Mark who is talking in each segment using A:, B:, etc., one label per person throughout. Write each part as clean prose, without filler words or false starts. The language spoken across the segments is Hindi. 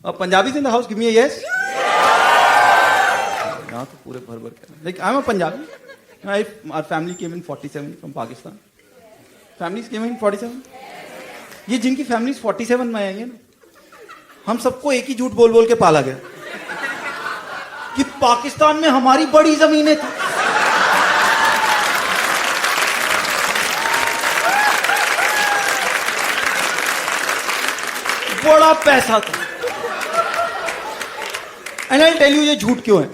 A: Punjabis in the house, give me a yes. यहाँ तो पूरे भर के like I'm a Punjabi. Our family came in 47 from Pakistan. Families came in 47. ये जिनकी families 47 में आई है ना, हम सबको एक ही झूठ बोल बोल के पाला गया कि पाकिस्तान में हमारी बड़ी जमीनें थी, बड़ा पैसा था। एंड आई टेल यू ये झूठ क्यों है।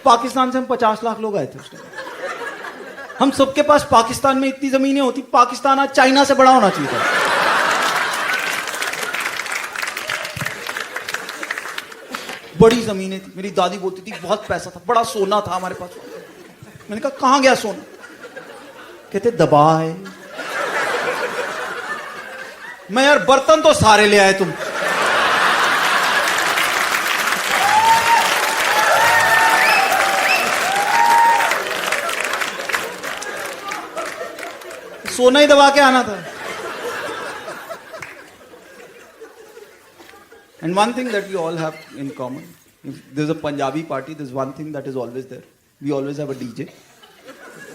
A: पाकिस्तान से हम 50 लाख लोग आए थे उस टाइम। हम सबके पास पाकिस्तान में इतनी जमीनें होती, पाकिस्तान आज चाइना से बड़ा होना चाहिए था। बड़ी जमीनें थी। मेरी दादी बोलती थी बहुत पैसा था, बड़ा सोना था हमारे पास। मैंने कहा कहां गया सोना? कहते दबाए। मैं यार बर्तन तो सारे ले आए तुम। सोना ही दबा के आना था। And one thing that we all have in common, if there's a Punjabi party, there's one thing that is always there. We always have a DJ.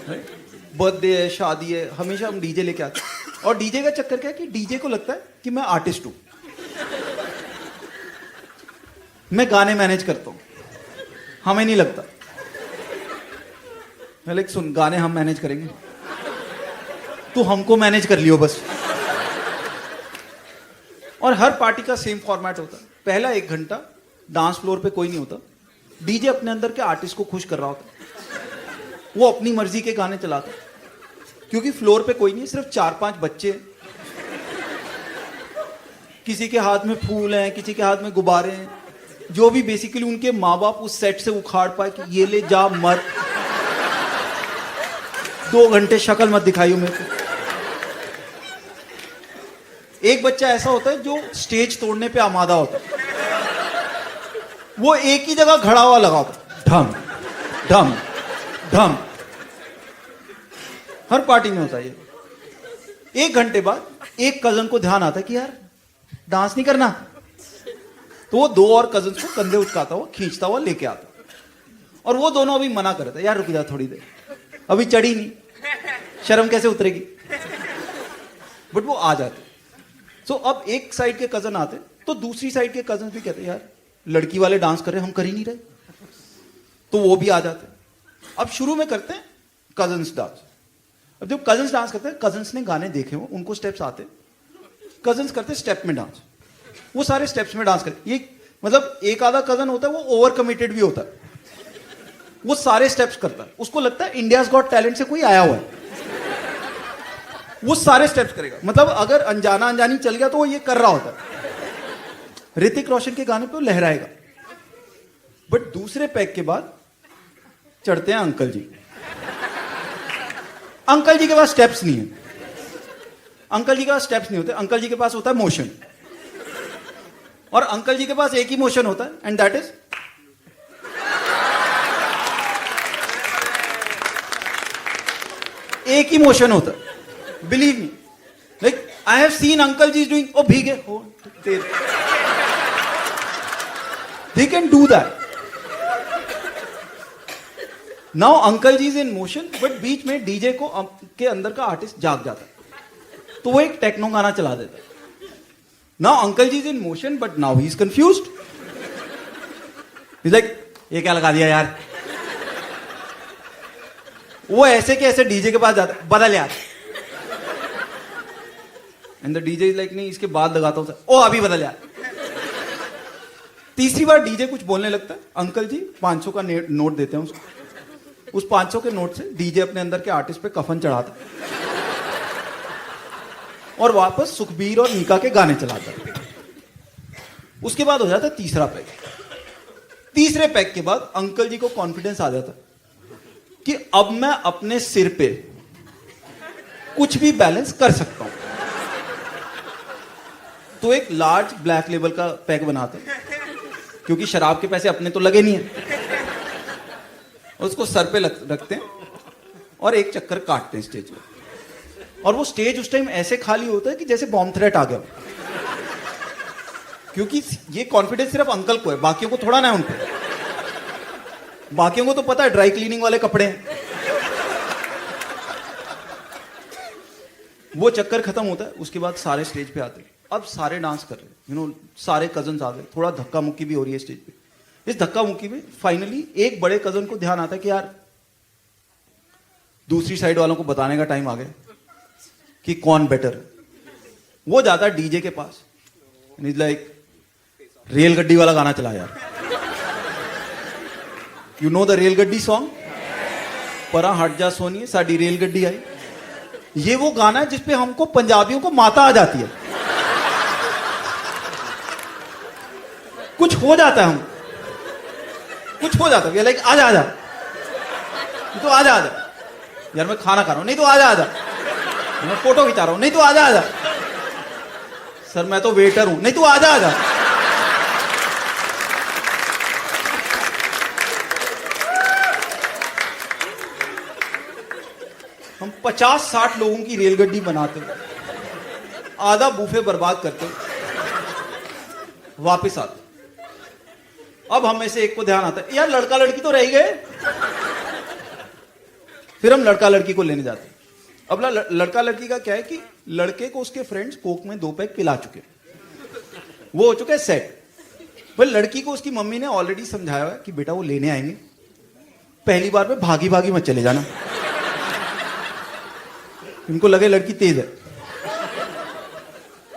A: Right? Birthday है, शादी है, हमेशा हम डीजे लेके आते हैं। और डीजे का चक्कर क्या है कि डीजे को लगता है कि मैं आर्टिस्ट हूं, मैं गाने मैनेज करता हूं। हमें नहीं लगता। मैं लाइक सुन, गाने हम मैनेज करेंगे, तू हमको मैनेज कर लियो बस। और हर पार्टी का सेम फॉर्मेट होता है। पहला 1 घंटा डांस फ्लोर पे कोई नहीं होता, डीजे अपने अंदर के आर्टिस्ट को खुश कर रहा होता, वो अपनी मर्जी के गाने चलाता, क्योंकि फ्लोर पे कोई नहीं है, सिर्फ 4-5 बच्चे हैं। किसी के हाथ में फूल हैं, किसी के हाथ में गुब्बारे हैं, जो भी बेसिकली उनके माँ बाप उस सेट से उखाड़ पाए कि ये ले जा मत, 2 घंटे शक्ल मत दिखाइयो मेरे को। एक बच्चा ऐसा होता है जो स्टेज तोड़ने पे आमादा होता है, वो एक ही जगह खड़ा हुआ लगा होता, ढम ढम ढम। हर पार्टी में होता है ये। 1 घंटे बाद एक कजन को ध्यान आता है कि यार डांस नहीं करना, तो वो 2 और कजन को कंधे उचकाता हुआ, खींचता हुआ लेके आता, और वो दोनों अभी मना करते, यार रुक जा थोड़ी देर, अभी चढ़ी नहीं, शर्म कैसे उतरेगी। बट वो आ जाते। सो अब एक साइड के कजन आते, तो दूसरी साइड के कजन भी कहते यार लड़की वाले डांस कर रहे, हम कर ही नहीं रहे, तो वो भी आ जाते। अब शुरू में करते हैं कजन्स डांस। अब जब कजन्स डांस करते हैं, कजन्स ने गाने देखे हो, उनको स्टेप्स आते, कजन्स करते स्टेप में डांस, वो सारे स्टेप्स में डांस करते। ये मतलब एक आधा कजन होता है वो ओवर कमिटेड भी होता है, वो सारे स्टेप्स करता है, उसको लगता है इंडियाज गॉट टैलेंट से कोई आया हुआ है, वो सारे स्टेप्स करेगा। मतलब अगर अनजाना अनजानी चल गया तो वो ये कर रहा होता है। ऋतिक रोशन के गाने पे वो लहराएगा। बट दूसरे पैक के बाद चढ़ते हैं अंकल जी। अंकल जी के पास स्टेप्स नहीं है, अंकल जी के पास स्टेप्स नहीं होते, अंकल जी के पास होता है मोशन। और अंकल जी के पास एक ही मोशन होता है, एंड दैट इज एक ही मोशन होता है। Believe me, like I have seen uncle ji doing, ओ भीगे हो तेरे, they can do that. Now uncle ji is in motion, but बीच में डीजे को के अंदर का आर्टिस्ट जाग जाता है, तो वो एक टेक्नो गाना चला देता है। Now uncle ji is in motion, but now he is confused, he is like ये क्या लगा दिया यार। वो ऐसे के ऐसे डीजे के पास जाता है, बदल यार, and the DJ is like नहीं इसके बाद लगाता हूं, ओ अभी बदल यार। तीसरी बार डीजे कुछ बोलने लगता है, अंकल जी 500 का नोट देते हैं उसको, उस 500 के नोट से डीजे अपने अंदर के आर्टिस्ट पे कफन चढ़ाता और वापस सुखबीर और मीका के गाने चलाता है। उसके बाद हो जाता है तीसरा पैक। तीसरे पैक के बाद अंकल जी को कॉन्फिडेंस आ जाता कि अब मैं अपने सिर पे कुछ भी बैलेंस कर सकता हूं, तो एक लार्ज ब्लैक लेबल का पैक बनाते हैं, क्योंकि शराब के पैसे अपने तो लगे नहीं है, उसको सर पे रखते हैं और एक चक्कर काटते हैं स्टेज पे। और वो स्टेज उस टाइम ऐसे खाली होता है कि जैसे बॉम्ब थ्रेट आ गया, क्योंकि ये कॉन्फिडेंस सिर्फ अंकल को है, बाकियों को थोड़ा ना है उन पे। बाकियों को तो पता है ड्राई क्लीनिंग वाले कपड़े हैं। वो चक्कर खत्म होता है, उसके बाद सारे स्टेज पे आते हैं। अब सारे डांस कर रहे हैं, सारे कजन्स आ गए, थोड़ा धक्का मुक्की भी हो रही है स्टेज पे। इस धक्का मुक्की में फाइनली एक बड़े कजन को ध्यान आता है कि यार दूसरी साइड वालों को बताने का टाइम आ गया कि कौन बेटर है। वो जाता है डीजे के पास, लाइक रेलगड्डी वाला गाना चला यार, यू नो द रेलगड्डी सॉन्ग, परा हट जा सोनिए साडी रेलगड्डी आई। ये वो गाना है जिसपे हमको पंजाबियों को माता आ जाती है, कुछ हो जाता है, हम कुछ हो जाता है, लाइक आजा आजा, तो आजा आजा यार, मैं खाना खा रहा हूं, नहीं तो आजा आजा, मैं फोटो खिंचा रहा हूं, नहीं तो आजा आजा, सर मैं तो वेटर हूं, नहीं तो आजा आजा। हम 50-60 लोगों की रेलगड्डी बनाते हुए आधा बूफे बर्बाद करते हुए वापस आते। अब हम में से एक को ध्यान आता है, यार लड़का लड़की तो रह ही गए। फिर हम लड़का लड़की को लेने जाते हैं। अब लड़का लड़की का क्या है कि लड़के को उसके फ्रेंड्स कोक में 2 पैक पिला चुके, वो हो चुका है सेट। पर लड़की को उसकी मम्मी ने ऑलरेडी समझाया है कि बेटा वो लेने आएंगे, पहली बार में भागी भागी मत चले जाना, इनको लगे लड़की तेज है,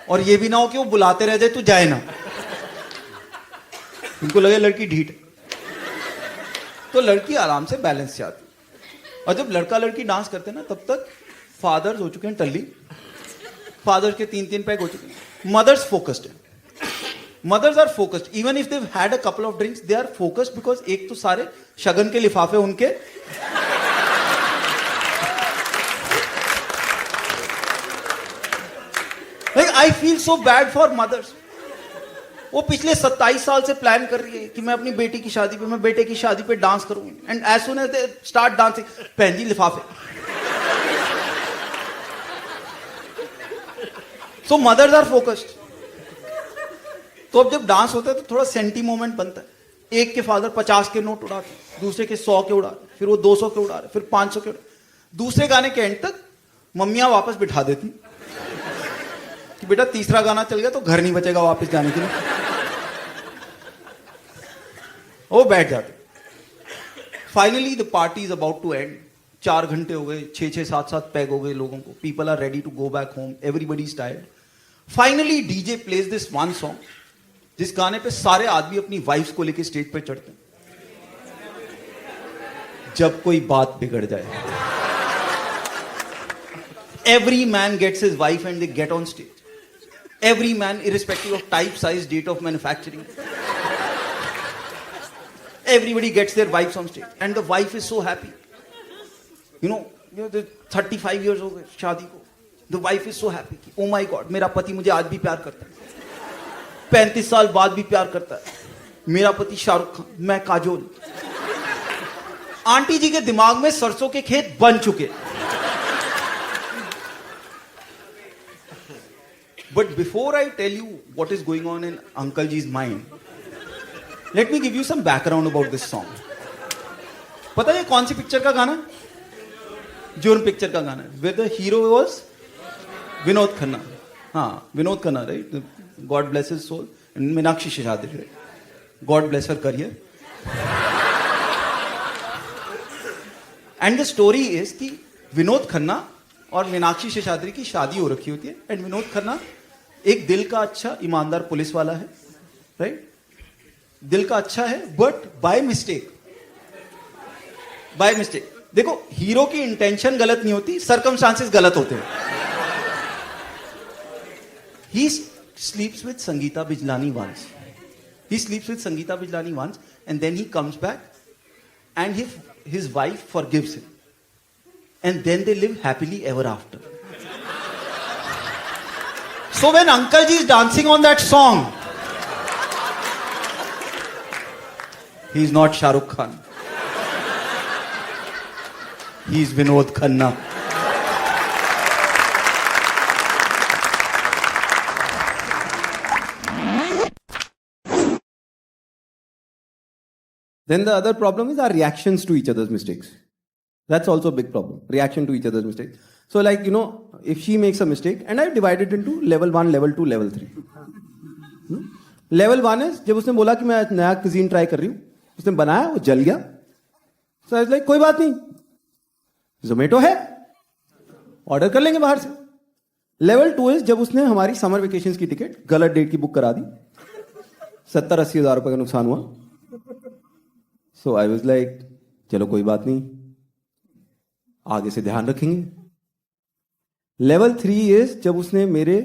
A: और ये भी ना हो कि वो बुलाते रह जाए तो जाए ना, इनको लगे लड़की ढीठ है। तो लड़की आराम से बैलेंस से आती। और जब लड़का लड़की डांस करते हैं ना, तब तक फादर्स हो चुके हैं टल्ली, फादर्स के 3-3 पैक हो चुके हैं, मदर्स फोकस्ड है। Mothers are focused even if they had a couple of drinks, they are focused because एक तो सारे शगन के लिफाफे उनके, I feel so bad for mothers. वो पिछले 27 साल से प्लान कर रही है कि मैं अपनी बेटी की शादी पे, मैं बेटे की शादी पे डांस करूंगी, and as soon as they start dancing, पहन जी लिफाफे। So mothers are focused. तो अब जब डांस होता है तो थोड़ा सेंटी मोमेंट बनता है। एक के फादर 50 के नोट उड़ाते, दूसरे के 100 के उड़ा रहे, फिर वो 200 के उड़ा रहे, फिर 500 के उड़ा। दूसरे गाने के एंड तक मम्मियां वापस बिठा देती कि बेटा तीसरा गाना चल गया तो घर नहीं बचेगा वापस जाने के लिए। वो बैठ जाते। Finally the party is about to end. 4 घंटे हो गए, 6-6, 7-7 पैग हो गए लोगों को, people are ready to go back home, everybody is tired. Finally DJ plays this one song, जिस गाने पे सारे आदमी अपनी वाइफ्स को लेके स्टेज पे चढ़ते हैं। जब कोई बात बिगड़ जाए, every man gets his wife and they get on stage. Every man, irrespective of type, size, date of manufacturing, everybody gets their wives on stage, and the wife is so happy. The 35 years हो गए शादी को, the wife is so happy कि oh my God, मेरा पति मुझे आज भी प्यार करता है, 35 साल बाद भी प्यार करता है, मेरा पति शाहरुख खान, मैं काजोल। आंटी जी के दिमाग में सरसों के खेत बन चुके। But before I tell you what is going on in Uncle Ji's mind, let me give you some background about this song. पता है कौन सी पिक्चर का गाना? जुर्म पिक्चर का गाना है। Where the hero was Vinod Khanna. हाँ, Vinod Khanna, right? God bless his soul. And Meenakshi Seshadri, right? God bless her career. And the story is कि विनोद खन्ना और मीनाक्षी शेषाद्री की शादी हो रखी होती है, एंड विनोद खन्ना एक दिल का अच्छा ईमानदार पुलिस वाला है, राइट? दिल का अच्छा है, बट बाय मिस्टेक, देखो हीरो की इंटेंशन गलत नहीं होती, सर्कमस्टांसेस गलत होते हैं। He sleeps with Sangeeta Bijlani once, and then he comes back and his wife forgives him, and then they live happily ever after. So when Uncle Ji is dancing on that song, he is not Shah Rukh Khan, he is Vinod Khanna.
B: Then the other problem is our reactions to each other's mistakes. That's also a big problem. Reaction to each other's mistakes. So like, if she makes a mistake, and I've divided into level 1, level 2, level 3. Level 1 is, जब उसने बोला कि मैं नया cuisine try कर रही हूँ, उसने बनाया, वो जल गया. So I was like, कोई बात नहीं, Zomato है, ऑर्डर कर लेंगे बाहर से. लेवल 2 इज जब उसने हमारी समर वेकेशन की टिकट गलत डेट की बुक करा दी, 70-80 हज़ार रुपए का नुकसान हुआ. सो आई वाज लाइक, चलो कोई बात नहीं, आगे से ध्यान रखेंगे. लेवल 3 इज जब उसने मेरे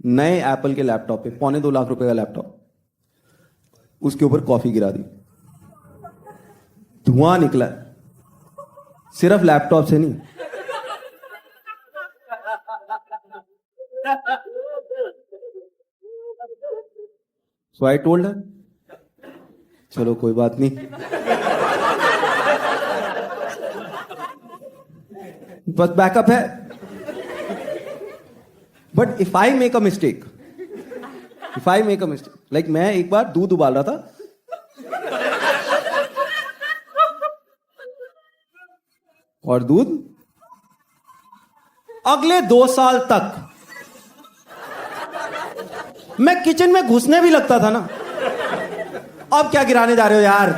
B: नए एप्पल के लैपटॉप पे, 2.25 लाख रुपए का लैपटॉप, उसके ऊपर कॉफी गिरा दी. धुआं निकला, सिर्फ लैपटॉप से नहीं. सो आई टोल्ड हर, चलो कोई बात नहीं, बस बैकअप है. But if I make a mistake, like मैं एक बार दूध उबाल रहा था, और दूध अगले 2 साल तक मैं किचन में घुसने भी लगता था ना. अब क्या गिराने जा रहे हो यार?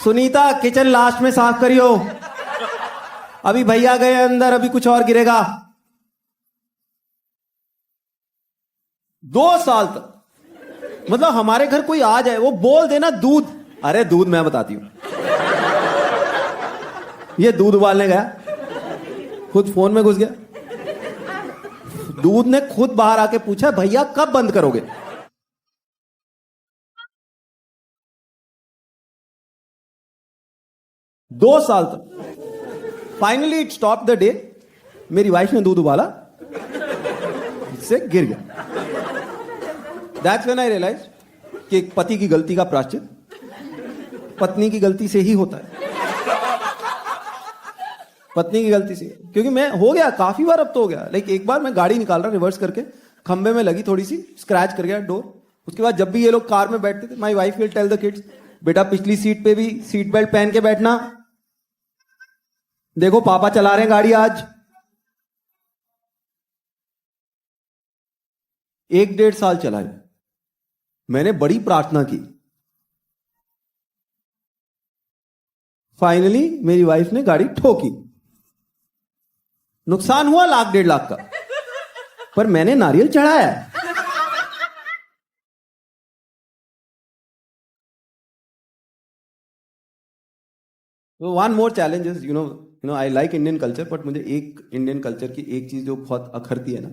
B: सुनीता, किचन लास्ट में साफ करियो, अभी भैया गए अंदर, अभी कुछ और गिरेगा. 2 साल तक, मतलब हमारे घर कोई आ जाए, वो बोल देना दूध, अरे दूध मैं बताती हूं. ये दूध उबालने गया, खुद फोन में घुस गया. दूध ने खुद बाहर आके पूछा, भैया कब बंद करोगे? दो साल तक. Finally it stop the day. मेरी वाइफ ने दूध उबाला, इससे गिर गया. दैट्स व्हेन आई रियलाइज कि एक पति की गलती का प्रायश्चित पत्नी की गलती से ही होता है. पत्नी की गलती से, क्योंकि मैं हो गया काफी बार, अब तो हो गया. लाइक एक बार मैं गाड़ी निकाल रहा, रिवर्स करके खंबे में लगी, थोड़ी सी स्क्रैच कर गया डोर. उसके बाद जब भी ये लोग कार में बैठते थे, my wife will tell the kids, बेटा पिछली सीट पे भी सीट बेल्ट पहन के बैठना, देखो पापा चला रहे हैं गाड़ी आज. 1-1.5 साल चला है. मैंने बड़ी प्रार्थना की. फाइनली मेरी वाइफ ने गाड़ी ठोकी. नुकसान हुआ 1-1.5 लाख का, पर मैंने नारियल चढ़ाया. तो one more challenge is, you know I like Indian culture, but मुझे एक इंडियन कल्चर की एक चीज जो बहुत अखरती है ना,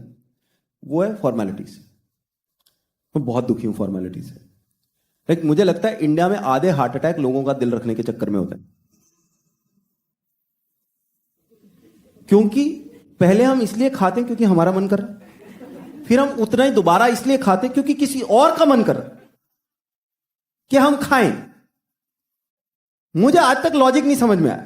B: वो है फॉर्मेलिटीज. मैं बहुत दुखी हूं फॉर्मेलिटीज से. लाइक मुझे लगता है इंडिया में आधे हार्ट अटैक लोगों का दिल रखने के चक्कर में होता है. क्योंकि पहले हम इसलिए खाते हैं क्योंकि हमारा मन कर रहा है, फिर हम उतना ही दोबारा इसलिए खाते हैं क्योंकि किसी और का मन कर रहा है कि हम खाएं. मुझे आज तक लॉजिक नहीं समझ में आया.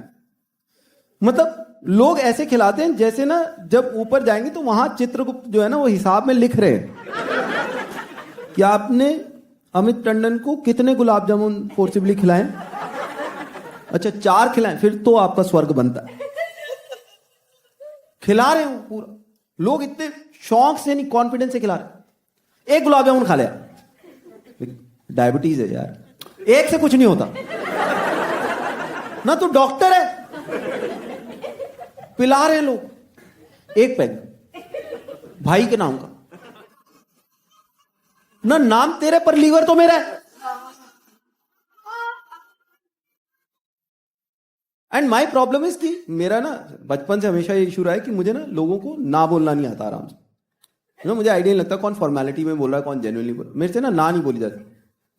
B: मतलब लोग ऐसे खिलाते हैं जैसे ना, जब ऊपर जाएंगे तो वहां चित्रगुप्त जो है ना, वो हिसाब में लिख रहे हैं कि आपने अमित टंडन को कितने गुलाब जामुन फोर्सिबली खिलाए. अच्छा 4 खिलाएं, फिर तो आपका स्वर्ग बनता है. खिला रहे हो पूरा. लोग इतने शौक से नहीं, कॉन्फिडेंस से खिला रहे. 1 गुलाब जामुन खा लिया, डायबिटीज है यार, 1 से कुछ नहीं होता ना. तू डॉक्टर है, पिला रहे लोग 1 पैक भाई के नाम का. ना नाम तेरे पर, लीवर तो मेरा है. एंड माई प्रॉब्लम इज कि मेरा ना बचपन से हमेशा ये इशू रहा है कि मुझे ना लोगों को ना बोलना नहीं आता आराम से. मुझे आइडिया नहीं लगता कौन फॉर्मेलिटी में बोल रहा है, कौन जेन्युइनली बोल रहा है. मेरे से ना नहीं बोली जाती.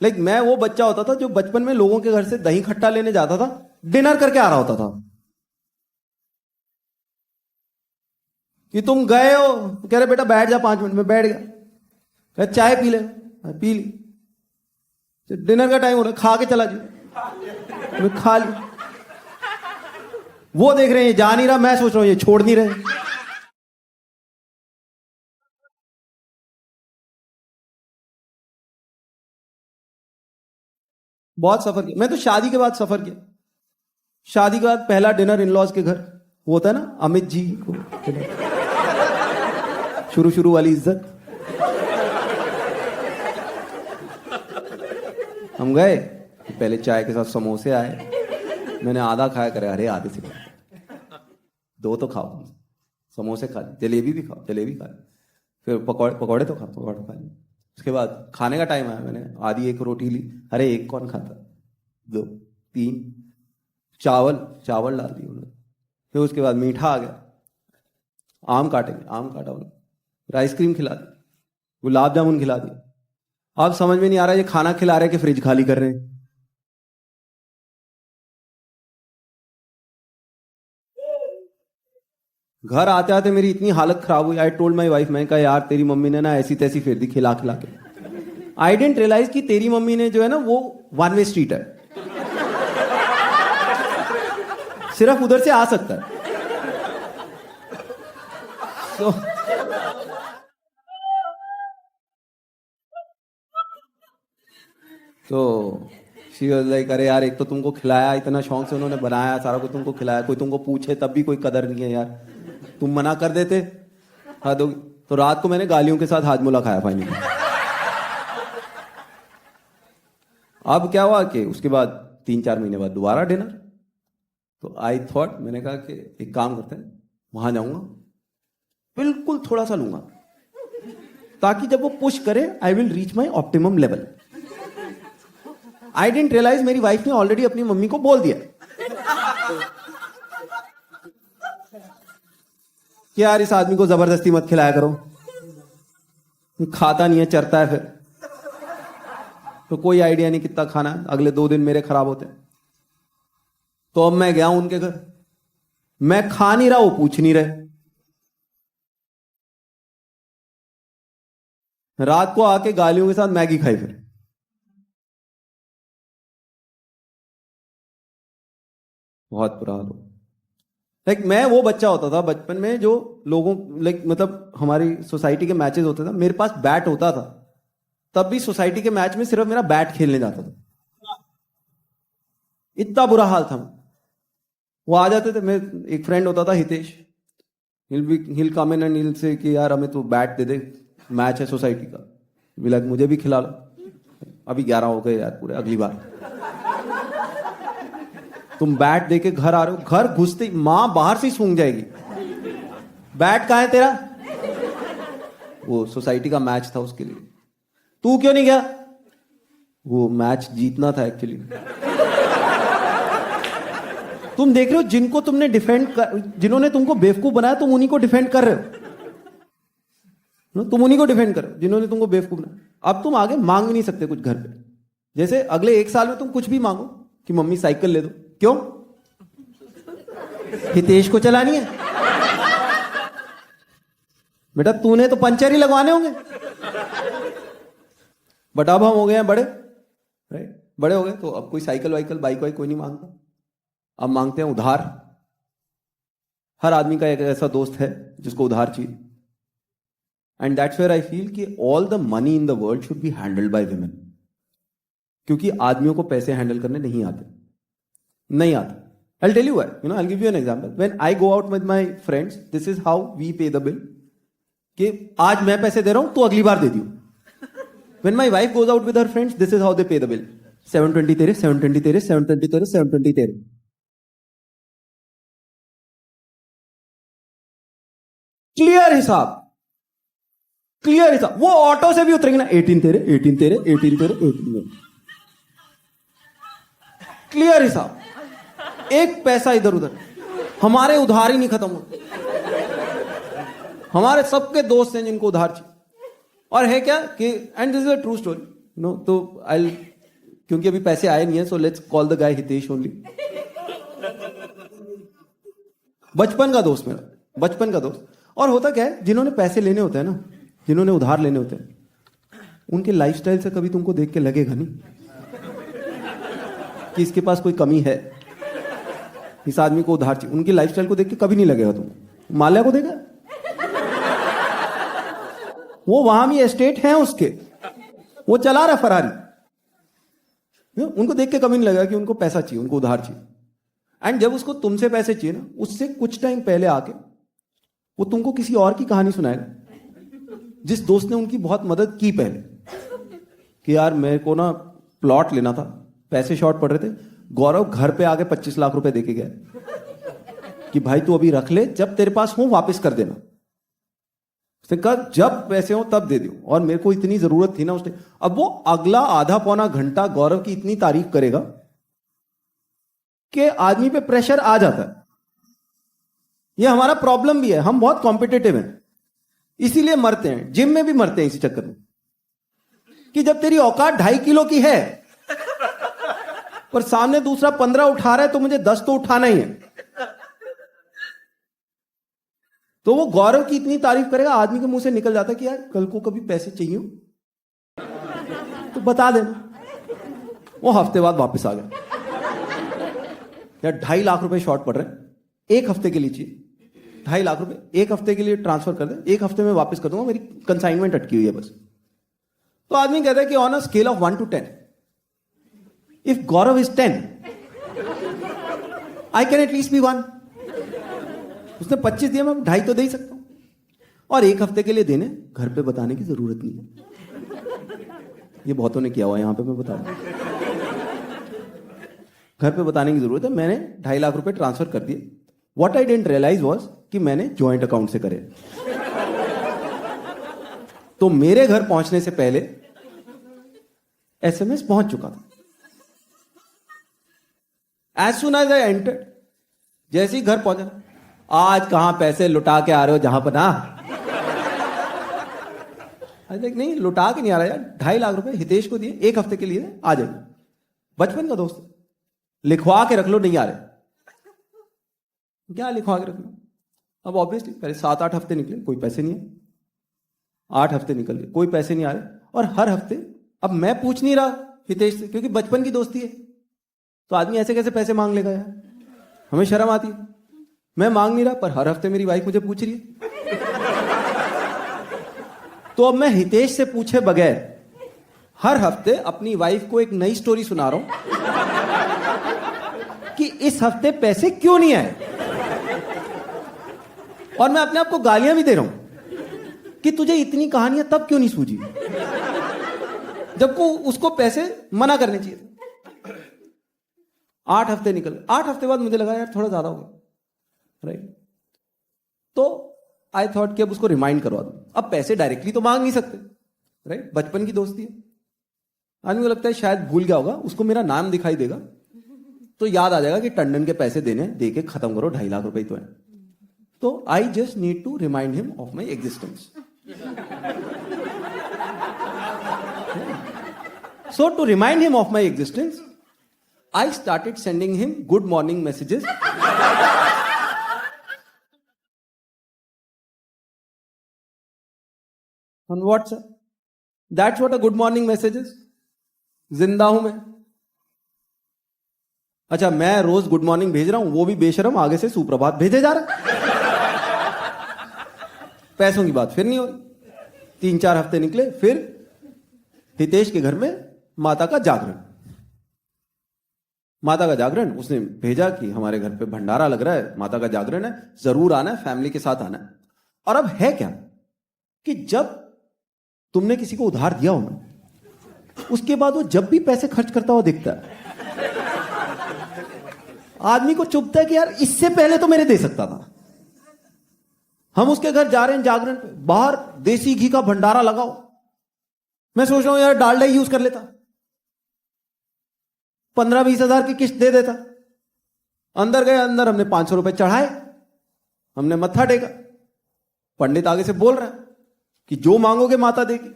B: लाइक मैं वो बच्चा होता था जो बचपन में लोगों के घर से दही खट्टा लेने जाता था, डिनर करके आ रहा होता था. कि तुम गए हो, कह रहे बेटा बैठ जा 5 मिनट में. बैठ गया, कह चाय पी ले, पी ली. डिनर का टाइम हो रहा है, खा के चला जी. मैं खा ली. वो देख रहे हैं जा नहीं रहा, मैं सोच रहा हूं ये छोड़ नहीं रहे. बहुत सफर किया। मैं तो शादी के बाद सफर किया। शादी के बाद पहला डिनर इन लॉज के घर, वो होता है ना अमित जी को, शुरू शुरू वाली इज्जत। हम गए, पहले चाय के साथ समोसे आए, मैंने आधा खाया, करे अरे आधे से दो तो खाओ, समोसे खा ली, जलेबी भी खाओ, जलेबी खा ली, फिर पकौड़े पकौड़े तो खाओ, पकौड़े खा ली। उसके बाद खाने का टाइम आया, मैंने आधी एक रोटी ली, अरे एक कौन खाता, दो तीन, चावल चावल डाल दिए उन्होंने। फिर उसके बाद मीठा आ गया, आम काटेंगे, आम काटा उन्होंने, फिर आइसक्रीम खिला दी, गुलाब जामुन खिला दिया। अब समझ में नहीं आ रहा ये खाना खिला रहे कि फ्रिज खाली कर रहे हैं। घर आते आते मेरी इतनी हालत खराब हुई, आई टोल्ड माई वाइफ, मैं कहा यार तेरी मम्मी ने ना ऐसी तैसी फिर दी खिला खिला के। आई डेंट रियलाइज कि तेरी मम्मी ने जो है ना वो वन वे स्ट्रीट है, सिर्फ उधर से आ सकता है। तो शी वाज लाइक, अरे यार एक तो तुमको खिलाया, इतना शौक से उन्होंने बनाया, सारा कुछ तुमको खिलाया, कोई तुमको पूछे तब भी कोई कदर नहीं है यार, तुम मना कर देते। हाँ तो रात को मैंने गालियों के साथ हाजमोला खाया फाइनली। अब क्या हुआ कि उसके बाद 3-4 महीने बाद दोबारा डिनर। तो आई थॉट, मैंने कहा कि एक काम करते हैं, वहां जाऊंगा, बिल्कुल थोड़ा सा लूंगा, ताकि जब वो पुश करे I will reach my optimum level. I didn't realize मेरी वाइफ ने ऑलरेडी अपनी मम्मी को बोल दिया कि यार इस आदमी को जबरदस्ती मत खिलाया करो, खाता नहीं है, चरता है। फिर तो कोई आइडिया नहीं कितना खाना है, अगले 2 दिन मेरे खराब होते हैं। तो अब मैं गया हूं उनके घर, मैं खा नहीं रहा, वो पूछ नहीं रहे। रात को आके गालियों के साथ मैगी खाई, फिर बहुत बुरा हाल हो। लाइक मैं वो बच्चा होता था बचपन में जो लोगों लाइक मतलब हमारी सोसाइटी के मैचेस होते थे, मेरे पास बैट होता था, तब भी सोसाइटी के मैच में सिर्फ मेरा बैट खेलने जाता था, इतना बुरा हाल था। वो आ जाते थे, मैं एक फ्रेंड होता था हितेश, हिल कम इन एंड हिल से कि यार हमें तो बैट दे दे, मैच है सोसाइटी का, लाइक मुझे भी खिला लो। अभी 11 हो गए यार पूरे, अगली बार तुम बैट देके घर आ रहे हो, घर घुसते मां बाहर से ही सूंघ जाएगी, बैट कहां है तेरा। वो सोसाइटी का मैच था उसके लिए, तू क्यों नहीं गया, वो मैच जीतना था एक्चुअली। तुम देख रहे हो जिनको तुमने जिन्होंने तुमको बेवकूफ बनाया, तुम उन्हीं को डिफेंड कर रहे हो, तुम उन्हीं को डिफेंड कर रहे हो जिन्होंने तुमको बेवकूफ बनाया। अब तुम आगे मांग भी नहीं सकते कुछ घर पे, जैसे अगले 1 साल में तुम कुछ भी मांगो कि मम्मी साइकिल ले दो, क्यों, हितेश को चलानी है। बेटा तूने तो पंचर ही लगवाने होंगे। बट अब हम हो गए हैं बड़े, राइट, बड़े हो गए, तो अब कोई साइकिल वाइकल बाइक वाइक कोई नहीं मांगता, अब मांगते हैं उधार। हर आदमी का एक ऐसा दोस्त है जिसको उधार चाहिए। And that's where I feel कि all the money in the world should be handled by women, क्योंकि आदमियों को पैसे हैंडल करने नहीं आते, नहीं आते। I'll tell you why. I'll give you an example. When I go out with my friends, this is how we pay the bill. कि आज मैं पैसे दे रहा हूं, तो अगली बार दे दियो। When my wife goes out with her friends, this is how they pay the bill. 720 तेरे, 720 तेरे, 720 तेरे, 720 तेरे। क्लियर हिसाब, क्लियर हिसाब। वो ऑटो से भी उतरेंगे ना, 18 तेरे, 18 तेरे, 18 तेरे, 18 तेरे। क्लियर हिसाब, एक पैसा इधर उधर। हमारे उधार ही नहीं खत्म होते, हमारे सबके दोस्त हैं जिनको उधार चाहिए। और है क्या कि and this is a true story, no, तो आई, क्योंकि अभी पैसे आए नहीं है, so let's call the guy Hitesh only. बचपन का दोस्त मेरा, बचपन का दोस्त। और होता क्या है, जिन्होंने पैसे लेने होते हैं ना, जिन्होंने उधार लेने होते हैं, उनके लाइफस्टाइल से कभी तुमको देख के लगेगा नहीं कि इसके पास कोई कमी है, इस आदमी को उधार चाहिए। उनकी लाइफस्टाइल को देख के कभी नहीं लगेगा तुमको। माल्या को देखा, वो वहां भी एस्टेट है उसके, वो चला रहा फरारी, उनको देख के कभी नहीं लगा कि उनको पैसा चाहिए, उनको उधार चाहिए। एंड जब उसको तुमसे पैसे चाहिए ना, उससे कुछ टाइम पहले आके वो तुमको किसी और की कहानी सुनाएगा जिस दोस्त ने उनकी बहुत मदद की पहले, कि यार मेरे को ना प्लॉट लेना था, पैसे शॉर्ट पड़ रहे थे, गौरव घर पे आके 25 लाख रुपए देके गया कि भाई तू अभी रख ले, जब तेरे पास हो वापस कर देना। उसने कहा जब पैसे हो तब दे दो, और मेरे को इतनी जरूरत थी ना उसने। अब वो अगला आधा पौना घंटा गौरव की इतनी तारीफ करेगा कि आदमी पे प्रेशर आ जाता है। ये हमारा प्रॉब्लम भी है, हम बहुत कॉम्पिटिटिव हैं, इसीलिए मरते हैं, जिम में भी मरते हैं इसी चक्कर में, कि जब तेरी औकात 2.5 किलो की है पर सामने दूसरा 15 उठा रहा है तो मुझे 10 तो उठाना ही है। तो वो गौरव की इतनी तारीफ करेगा, आदमी के मुंह से निकल जाता है कि यार कल को कभी पैसे चाहिए तो बता देना। वो हफ्ते बाद वापस आ गया, यार 2.5 लाख रुपए शॉर्ट पड़ रहे हैं, 1 हफ्ते के लिए चाहिए, 2.5 लाख रुपए 1 हफ्ते के लिए ट्रांसफर कर दे, 1 हफ्ते में वापस कर दूंगा, मेरी कंसाइनमेंट अटकी हुई है बस। तो आदमी कहता है कि on a scale of 1 to 10, if Gaurav is 10, I can at least be 1। उसने 25 दिया, मैं 2.5 तो दे ही सकता हूं, और 1 हफ्ते के लिए देने, घर पे बताने की जरूरत नहीं है। ये बहुतों ने किया हुआ है, यहां पे मैं बता रहा हूं, घर पे बताने की जरूरत है। मैंने 2.5 लाख रुपए ट्रांसफर कर दिए। What I didn't realize was कि मैंने ज्वाइंट अकाउंट से करे। तो मेरे घर पहुंचने से पहले एसएमएस पहुंच चुका था। As soon as I entered, जैसे ही घर पहुंचा, आज कहां पैसे लुटा के आ रहे हो जहां पर ना। नहीं लुटा के नहीं आ रहा यार, 2.5 लाख रुपए हितेश को दिए, 1 हफ्ते के लिए आ जाएंगे, बचपन का दोस्त, लिखवा के रख लो, नहीं आ रहे क्या लिखवा के रख लो। अब ऑब्वियसली पहले 7-8 हफ्ते निकले, कोई पैसे नहीं है, 8 हफ्ते निकल गए, कोई पैसे नहीं आ रहे, और हर हफ्ते अब मैं पूछ नहीं रहा हितेश से, क्योंकि बचपन की दोस्ती है, तो आदमी ऐसे कैसे पैसे मांग लेगा यार, हमें शर्म आती है। मैं मांग नहीं रहा, पर हर हफ्ते मेरी वाइफ मुझे पूछ रही है। तो अब मैं हितेश से पूछे बगैर हर हफ्ते अपनी वाइफ को एक नई स्टोरी सुना रहा हूं कि इस हफ्ते पैसे क्यों नहीं आए, और मैं अपने आप को गालियां भी दे रहा हूं कि तुझे इतनी कहानियां तब क्यों नहीं सूझी, जबको उसको पैसे मना करने चाहिए थे। 8 हफ्ते निकल, 8 हफ्ते बाद मुझे लगा यार थोड़ा ज्यादा हो गया, राइट। तो आई थॉट कि अब उसको रिमाइंड करवा दूं। अब पैसे डायरेक्टली तो मांग नहीं सकते, राइट, बचपन की दोस्ती है। आदमी को लगता है शायद भूल गया होगा, उसको मेरा नाम दिखाई देगा तो याद आ जाएगा कि टंडन के पैसे देने, दे के खत्म करो, 2.5 लाख रुपए तो है। तो I just need to remind him of my existence. So to remind him of my existence, I started sending him good morning messages. On WhatsApp. That's what a good morning message is. जिंदा हूं मैं। अच्छा, मैं रोज गुड मॉर्निंग भेज रहा हूं, वो भी बेशरम आगे से सुप्रभात भेजे जा रहा है। पैसों की बात फिर नहीं हो रही। 3-4 हफ्ते निकले, फिर हितेश के घर में माता का जागरण। माता का जागरण उसने भेजा कि हमारे घर पे भंडारा लग रहा है, माता का जागरण है, जरूर आना है, फैमिली के साथ आना है। और अब है क्या कि जब तुमने किसी को उधार दिया हो ना, उसके बाद वो जब भी पैसे खर्च करता हुआ दिखता है, आदमी को चुभता है कि यार इससे पहले तो मेरे दे सकता था। हम उसके घर जा रहे हैं जागरण पे, बाहर देसी घी का भंडारा लगाओ, मैं सोच रहा हूं यार डालडा यूज कर लेता, 15-20 हजार की किस्त दे देता। अंदर गए, अंदर हमने 500 रुपए चढ़ाए, हमने मत्था टेका। पंडित आगे से बोल रहा है कि जो मांगोगे माता देगी।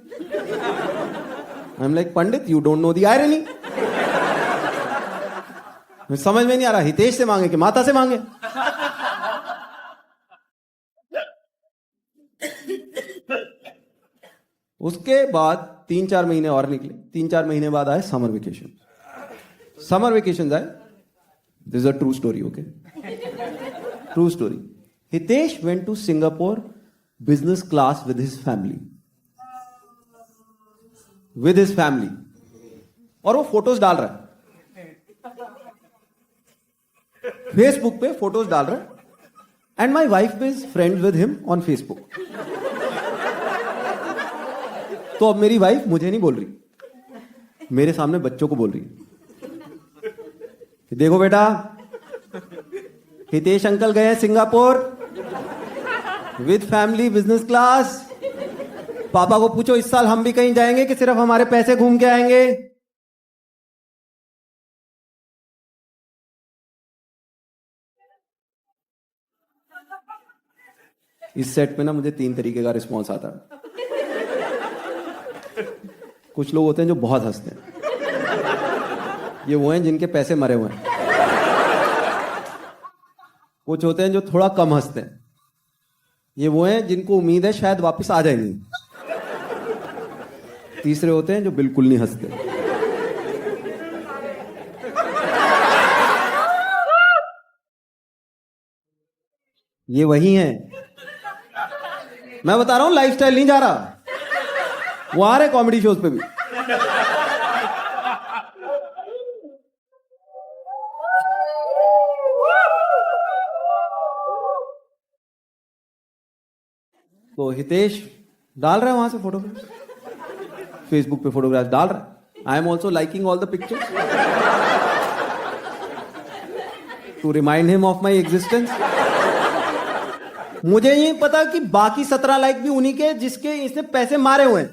B: I am like, Pandit you don't know the irony. समझ में नहीं आ रहा हितेश से मांगे कि माता से मांगे। उसके बाद 3-4 महीने और निकले। 3-4 महीने बाद आए समर वेकेशन। समर वेकेशन आए, this is a true story, okay, true story. Hitesh went to Singapore business class with his family, और वो फोटोज डाल रहा है फेसबुक पे फोटोज डाल रहा है and my wife is friend with him on Facebook. तो अब मेरी वाइफ मुझे नहीं बोल रही, मेरे सामने बच्चों को बोल रही है, देखो बेटा हितेश अंकल गए हैं Singapore with family business class. पापा को पूछो इस साल हम भी कहीं जाएंगे कि सिर्फ हमारे पैसे घूम के आएंगे. इस सेट में ना मुझे 3 तरीके का रिस्पॉन्स आता है. कुछ लोग होते हैं जो बहुत हंसते हैं, ये वो हैं जिनके पैसे मरे हुए हैं. कुछ होते हैं जो थोड़ा कम हंसते हैं, ये वो हैं जिनको उम्मीद है शायद वापस आ जाएंगे. तीसरे होते हैं जो बिल्कुल नहीं हंसते. ये वही हैं. मैं बता रहा हूं लाइफस्टाइल नहीं जा रहा, वो आ रहे कॉमेडी शोज पे भी. तो हितेश डाल रहा है वहां से फोटो, फेसबुक पे फोटोग्राफ डाल रहा है. I am also liking all the pictures to remind him of my existence. मुझे ये पता कि बाकी 17 लाइक भी उन्हीं के जिसके इसने पैसे मारे हुए हैं.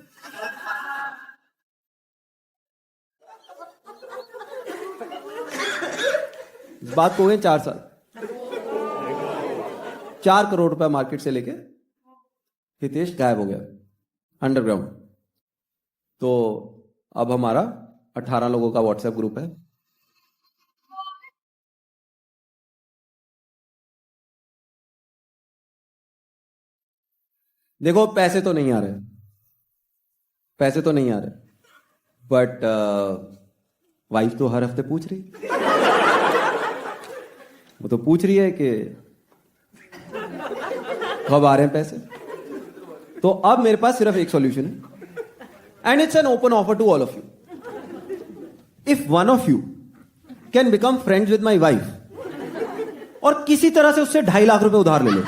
B: इस बात को हुए 4 साल. 4 करोड़ रुपया मार्केट से लेके हितेश गायब हो गया अंडरग्राउंड. तो अब हमारा 18 लोगों का व्हाट्सएप ग्रुप है. देखो पैसे तो नहीं आ रहे, पैसे तो नहीं आ रहे, बट वाइफ तो हर हफ्ते पूछ रही. वो तो पूछ रही है कि कब आ रहे हैं पैसे. तो अब मेरे पास सिर्फ एक सॉल्यूशन है and it's an open offer to all of you. If one of you can become friends with my wife और किसी तरह से उससे 2.5 लाख रुपए उधार ले लो,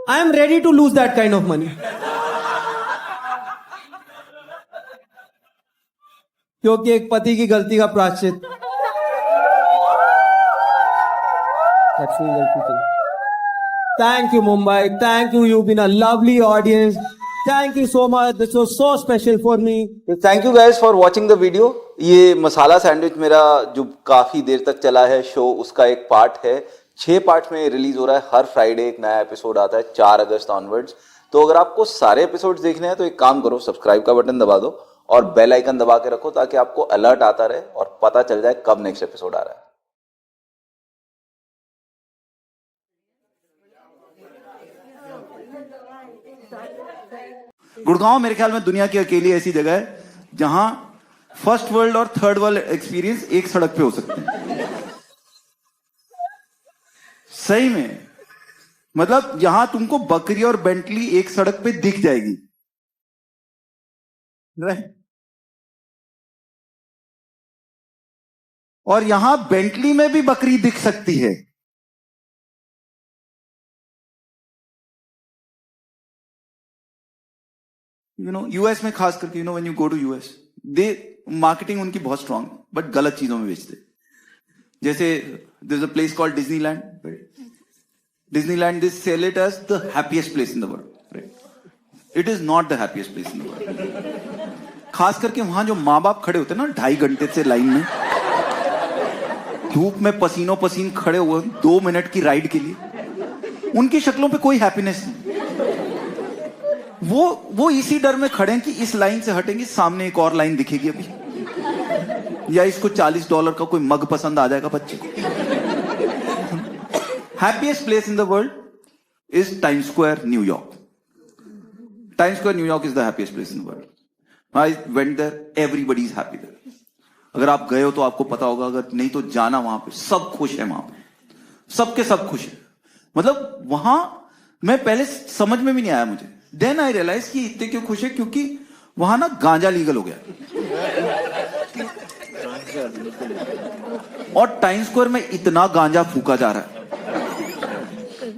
B: I am ready to lose that kind of money. क्योंकि एक पति की गलती का प्रायश्चित thank you Mumbai, thank you, you've been a lovely audience. Thank you so much. This was so special for me.
A: Thank you guys for watching the video. ये मसाला सैंडविच मेरा जो काफी देर तक चला है शो, उसका एक पार्ट है. 6 पार्ट में रिलीज हो रहा है. हर फ्राइडे एक नया एपिसोड आता है 4 अगस्त ऑनवर्ड्स. तो अगर आपको सारे एपिसोड्स देखने हैं तो एक काम करो, सब्सक्राइब का बटन दबा दो और बेल आइकन दबा के रखो ताकि आपको अलर्ट आता रहे और पता चल जाए कब नेक्स्ट एपिसोड आ रहा है. गुड़गांव मेरे ख्याल में दुनिया की अकेली ऐसी जगह है जहां फर्स्ट वर्ल्ड और थर्ड वर्ल्ड एक्सपीरियंस एक सड़क पे हो सकते हैं. सही में, मतलब यहां तुमको बकरी और बेंटली एक सड़क पे दिख जाएगी. और यहां बेंटली में भी बकरी दिख सकती है. यूएस में खास करके when you go to US, they marketing उनकी बहुत स्ट्रांग, बट गलत चीजों में बेचते. जैसे there is a place called Disneyland. Disneyland, they sell it as the happiest place in the world. It is not the happiest place in the world. खास करके वहां जो माँ बाप खड़े होते हैं ना 2.5 घंटे से लाइन में, धूप में पसीनों पसीन खड़े हुए 2 मिनट की राइड के लिए, उनकी शक्लों पे कोई हैप्पीनेस नहीं. वो इसी डर में खड़े हैं कि इस लाइन से हटेंगे सामने एक और लाइन दिखेगी अभी, या इसको $40 का कोई मग पसंद आ जाएगा बच्चे को. Happiest place in the world is Times Square, New York. Times Square New York is the happiest place in the world. I went there, everybody is happy there. अगर आप गए हो तो आपको पता होगा, अगर नहीं तो जाना. वहां पे सब खुश है, वहां पे सबके सब खुश है. मतलब वहां मैं पहले समझ में भी नहीं आया मुझे. देन आई रियलाइज कि इतने क्यों खुश है, क्योंकि वहां ना गांजा लीगल हो गया और टाइम स्क्वायर में इतना गांजा फूका जा रहा है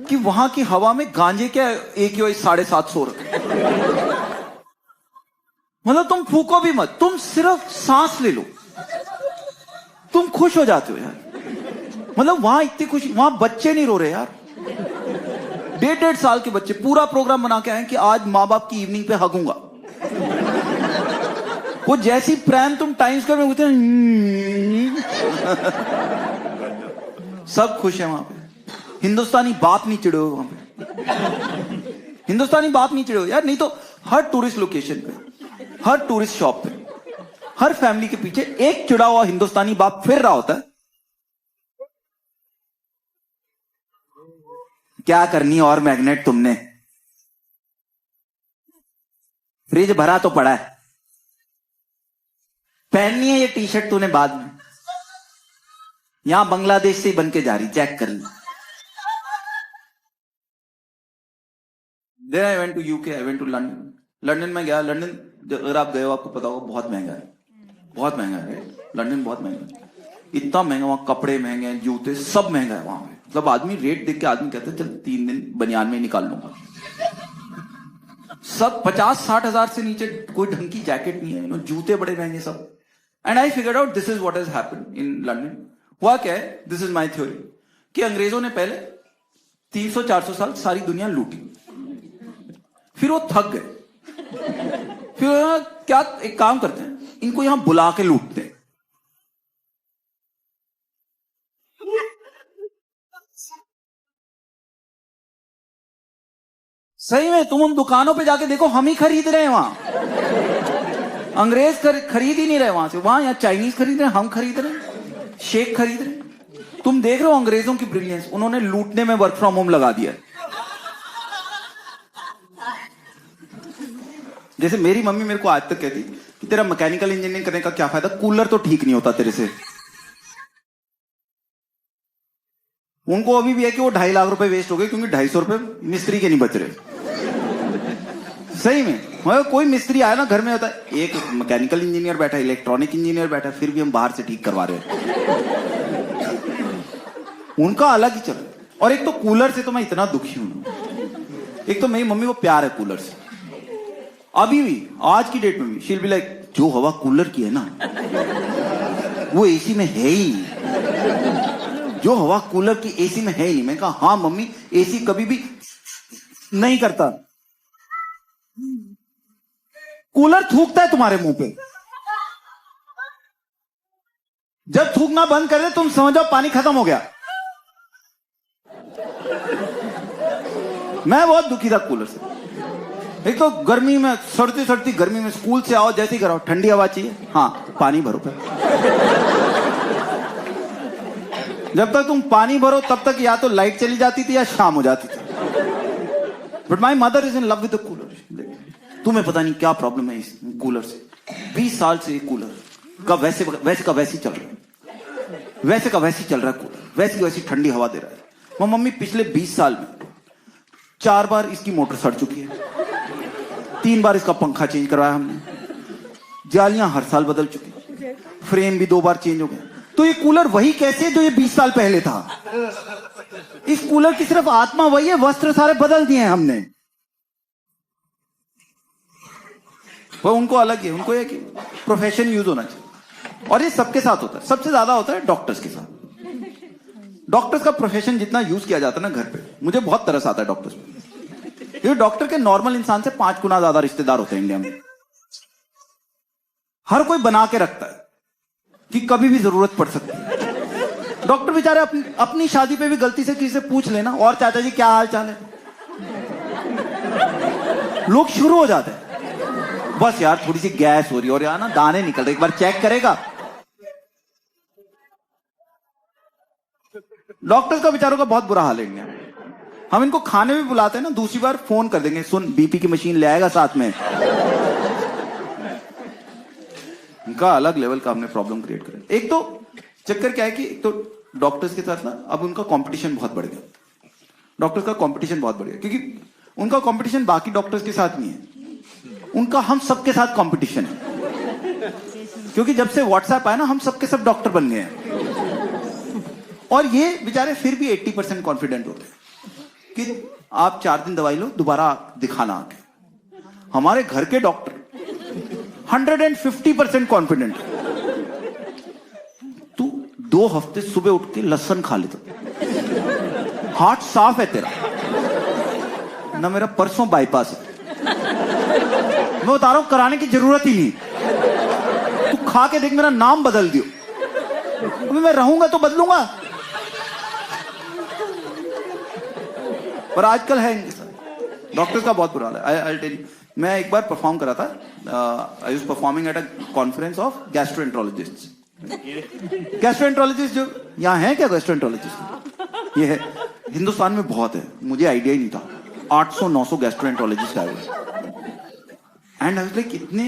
A: कि वहां की हवा में गांजे क्या एक 750 रखे। मतलब तुम फूको भी मत, तुम सिर्फ सांस ले लो, तुम खुश हो जाते हो यार। मतलब वहां इतनी खुशी, वहां बच्चे नहीं रो रहे यार, 1.5 साल के बच्चे पूरा प्रोग्राम बना के आए कि आज माँ बाप की इवनिंग पे हगूंगा। वो जैसी प्रेम तुम टाइम स्क्वायर में होते हैं सब खुश है वहां पे। हिंदुस्तानी बाप नहीं चिड़े हो वहां पे, हिंदुस्तानी बाप नहीं चिड़े हो यार। नहीं तो हर टूरिस्ट लोकेशन पे, हर टूरिस्ट शॉप पे, हर फैमिली के पीछे एक चिड़ा हुआ हिंदुस्तानी बाप फिर रहा होता है। क्या करनी और मैग्नेट तुमने, फ्रिज भरा तो पड़ा है, पहननी है ये टी शर्ट तूने बाद में, यहां बांग्लादेश से ही बन के जा रही, चेक कर ली। Then I went to UK, I went to London. London में गया, लंदन अगर आप गए हो आपको पता होगा बहुत महंगा है, बहुत महंगा है लंदन, बहुत महंगा है। इतना महंगा, वहां कपड़े महंगे हैं, जूते सब महंगा है वहां पे। मतलब आदमी रेट देख के आदमी कहता है चल 3 दिन बनियान में निकाल लूंगा। सब 50-60 हजार से नीचे कोई ढंग की जैकेट नहीं है, जूते बड़े महंगे सब। And I figured out this is what has happened in London. हुआ क्या है, दिस इज माई थ्योरी, कि अंग्रेजों ने पहले 300-400 साल सारी दुनिया लूटी, फिर वो थक गए, फिर क्या एक काम करते हैं, इनको यहां बुला के लूटते हैं। सही में तुम हम दुकानों पे जाके देखो, हम ही खरीद रहे हैं वहां, अंग्रेज खरीद ही नहीं रहे वहां से। वहां यहाँ चाइनीज खरीद रहे हैं, हम खरीद रहे हैं, शेख खरीद रहे हैं। तुम देख रहे हो अंग्रेजों की ब्रिलियंस, उन्होंने लूटने में वर्क फ्रॉम होम लगा दिया। जैसे मेरी मम्मी मेरे को आज तक कहती कि तेरा मैकेनिकल इंजीनियरिंग करने का क्या फायदा, कूलर तो ठीक नहीं होता तेरे से। उनको अभी भी है कि वो 2.5 लाख रुपए वेस्ट हो गए क्योंकि 250 रुपए मिस्त्री के नहीं बच रहे। सही में मतलब कोई मिस्त्री आया ना घर में, होता है एक मैकेनिकल इंजीनियर बैठा है, इलेक्ट्रॉनिक इंजीनियर बैठा है, फिर भी हम बाहर से ठीक करवा रहे हैं। उनका अलग ही चल। और एक तो कूलर से तो मैं इतना दुखी हूं, एक तो मेरी मम्मी को प्यार है कूलर से, अभी भी आज की डेट में भी शील बी लाइक, जो हवा कूलर की है ना वो एसी में है ही, जो हवा कूलर की एसी में है ही नहीं। मैं कहा हाँ मम्मी, एसी कभी भी नहीं करता, कूलर थूकता है तुम्हारे मुंह पे। जब थूकना बंद कर दे तुम समझ जाओ पानी खत्म हो गया। मैं बहुत दुखी था कूलर से। एक तो गर्मी में, सड़ती गर्मी में स्कूल से आओ, जैसे ही कराओ ठंडी हवा चाहिए, हाँ पानी भरो पे। जब तक तुम पानी भरो तब तक या तो लाइट चली जाती थी या शाम हो जाती थी। But my mother is in love with the cooler. तुम्हें पता नहीं क्या प्रॉब्लम है इस कूलर से, 20 साल से कूलर का वैसे का वैसे चल रहा है, वैसे का वैसे चल रहा है कूलर, वैसी वैसी ठंडी हवा दे रहा है। वो मम्मी पिछले 20 साल में 4 बार इसकी मोटर सड़ चुकी है, 3 बार इसका पंखा चेंज करवाया हमने, जालियां हर साल बदल चुकी, फ्रेम भी 2 बार चेंज हो गया। तो ये कूलर वही कैसे जो ये 20 साल पहले था? इस कूलर की सिर्फ आत्मा वही है, वस्त्र सारे बदल दिए हैं हमने। वो उनको अलग है, उनको ये कि प्रोफेशन यूज होना चाहिए। और ये सबके साथ होता है, सबसे ज्यादा होता है डॉक्टर्स के साथ। डॉक्टर्स का प्रोफेशन जितना यूज किया जाता है ना घर पे, मुझे बहुत तरस आता है डॉक्टर्स पे। ये डॉक्टर के नॉर्मल इंसान से 5 गुना ज्यादा रिश्तेदार होते हैं इंडिया में। हर कोई बना के रखता है कि कभी भी जरूरत पड़ सकती है। डॉक्टर बेचारे अपनी शादी पे भी गलती से किसी से पूछ लेना, और चाचा जी क्या हाल चाल है, लोग शुरू हो जाते हैं। बस यार थोड़ी सी गैस हो रही है और यार ना दाने निकल रहे, एक बार चेक करेगा। डॉक्टर्स का बेचारों का बहुत बुरा हाल है इंडिया में। हम इनको खाने भी बुलाते हैं ना, दूसरी बार फोन कर देंगे, सुन बीपी की मशीन ले आएगा साथ में। इनका अलग लेवल का हमने प्रॉब्लम क्रिएट करा। एक तो चक्कर क्या है कि एक तो डॉक्टर्स के साथ ना अब उनका कंपटीशन बहुत बढ़ गया, डॉक्टर्स का कंपटीशन बहुत बढ़ गया, क्योंकि उनका कंपटीशन बाकी डॉक्टर्स के साथ नहीं है, उनका हम सबके साथ कंपटीशन है। क्योंकि जब से व्हाट्सएप आया ना, हम सबके सब डॉक्टर बन गए हैं। और ये बेचारे फिर भी 80% कॉन्फिडेंट होते हैं कि आप 4 दिन दवाई लो, दोबारा दिखाना आके। हमारे घर के डॉक्टर 150% कॉन्फिडेंट। तू 2 हफ्ते सुबह उठ के लहसुन खा लेता, हार्ट साफ है तेरा ना। मेरा परसों बाईपास है, मैं बता रहा हूं कराने की जरूरत ही नहीं। तू खा के देख, मेरा नाम बदल दियो, अभी मैं रहूंगा तो बदलूंगा। पर आजकल है डॉक्टर्स का बहुत बुरा हाल है। आई टेल यू, मैं एक बार परफॉर्म करा था, I was performing at a conference of gastroenterologists. Gastroenterologist जो यहाँ है क्या? गैस्ट्रोएंट्रोलॉजिस्ट ये है, हिंदुस्तान में बहुत है, मुझे आइडिया ही नहीं था। 800-900 गैस्ट्रोएंट्रोलॉजिस्ट आए हुए। एंड आई वाज लाइक इतने,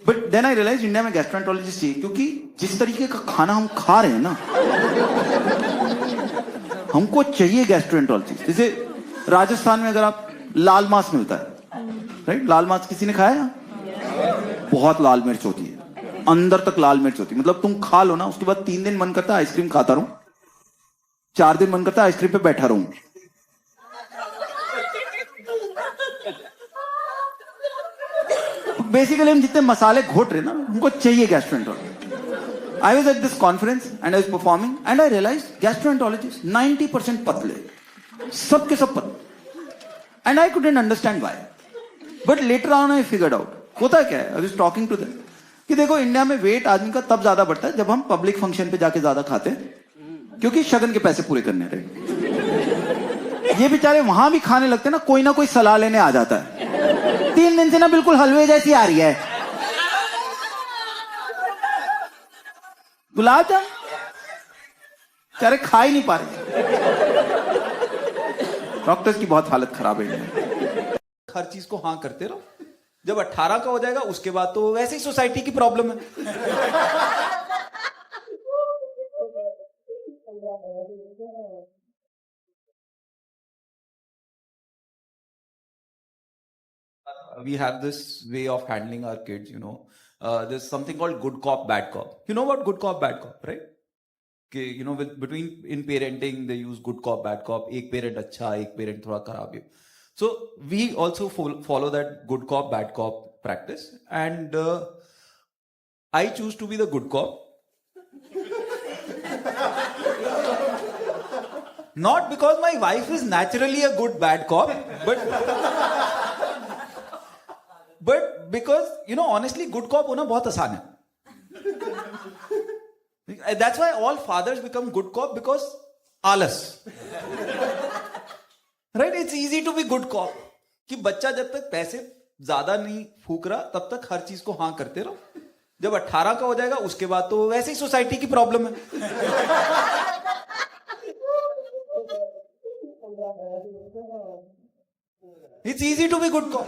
A: but then I realize India में गैस्ट्रोएंट्रोलॉजिस्ट चाहिए, क्योंकि जिस तरीके का खाना हम खा रहे हैं ना, हमको चाहिए गैस्ट्रोएंट्रोलॉजिस्ट। जैसे राजस्थान में अगर आप, लाल मांस मिलता है, राइट? लाल मांस किसी ने खाया? बहुत लाल मिर्च होती है, अंदर तक लाल मिर्च होती है। मतलब तुम खा लो ना, उसके बाद 3 दिन मन करता है आइसक्रीम खाता रहूं, 4 दिन मन करता है आइसक्रीम पे बैठा रहूं। बेसिकली हम जितने मसाले घोट रहे ना, हमको चाहिए gastroenterologist. I was at this conference and I was performing and I realized gastroenterologist 90% पतले, सबके सब पतले। And I couldn't understand why, but later on I figured out होता क्या है। I was talking to them कि देखो, इंडिया में वेट आदमी का तब ज्यादा बढ़ता है जब हम पब्लिक फंक्शन पे जाके ज्यादा खाते हैं, क्योंकि शगन के पैसे पूरे करने रहे। ये बेचारे वहां भी खाने लगते ना कोई सलाह लेने आ जाता है। 3 दिन से ना बिल्कुल हलवे जैसी आ रही है, गुलाब जाम, बेचारे खा ही नहीं पा रहे। डॉक्टर्स की बहुत हालत खराब है। हर चीज को हाँ करते रहो, जब 18 का हो जाएगा उसके बाद तो वैसे ही सोसाइटी की प्रॉब्लम है। We have this way of handling our kids, you know. There's something called good cop, bad cop. You know about good cop, bad cop, right? कि you know, in parenting they use good cop, bad cop. एक parent अच्छा, एक parent थोड़ा खराब है। So we also follow that good cop, bad cop practice, and I choose to be the good cop. Not because my wife is naturally a good bad cop, but because, you know, honestly, good cop होना बहुत आसान है. That's why all fathers become good cop, because आलस. Right? It's easy to be good cop. कि बच्चा जब तक पैसे ज्यादा नहीं फूक रहा तब तक हर चीज को हाँ करते रहो, जब 18 का हो जाएगा उसके बाद तो वैसे ही सोसाइटी की प्रॉब्लम है. It's easy to be good cop.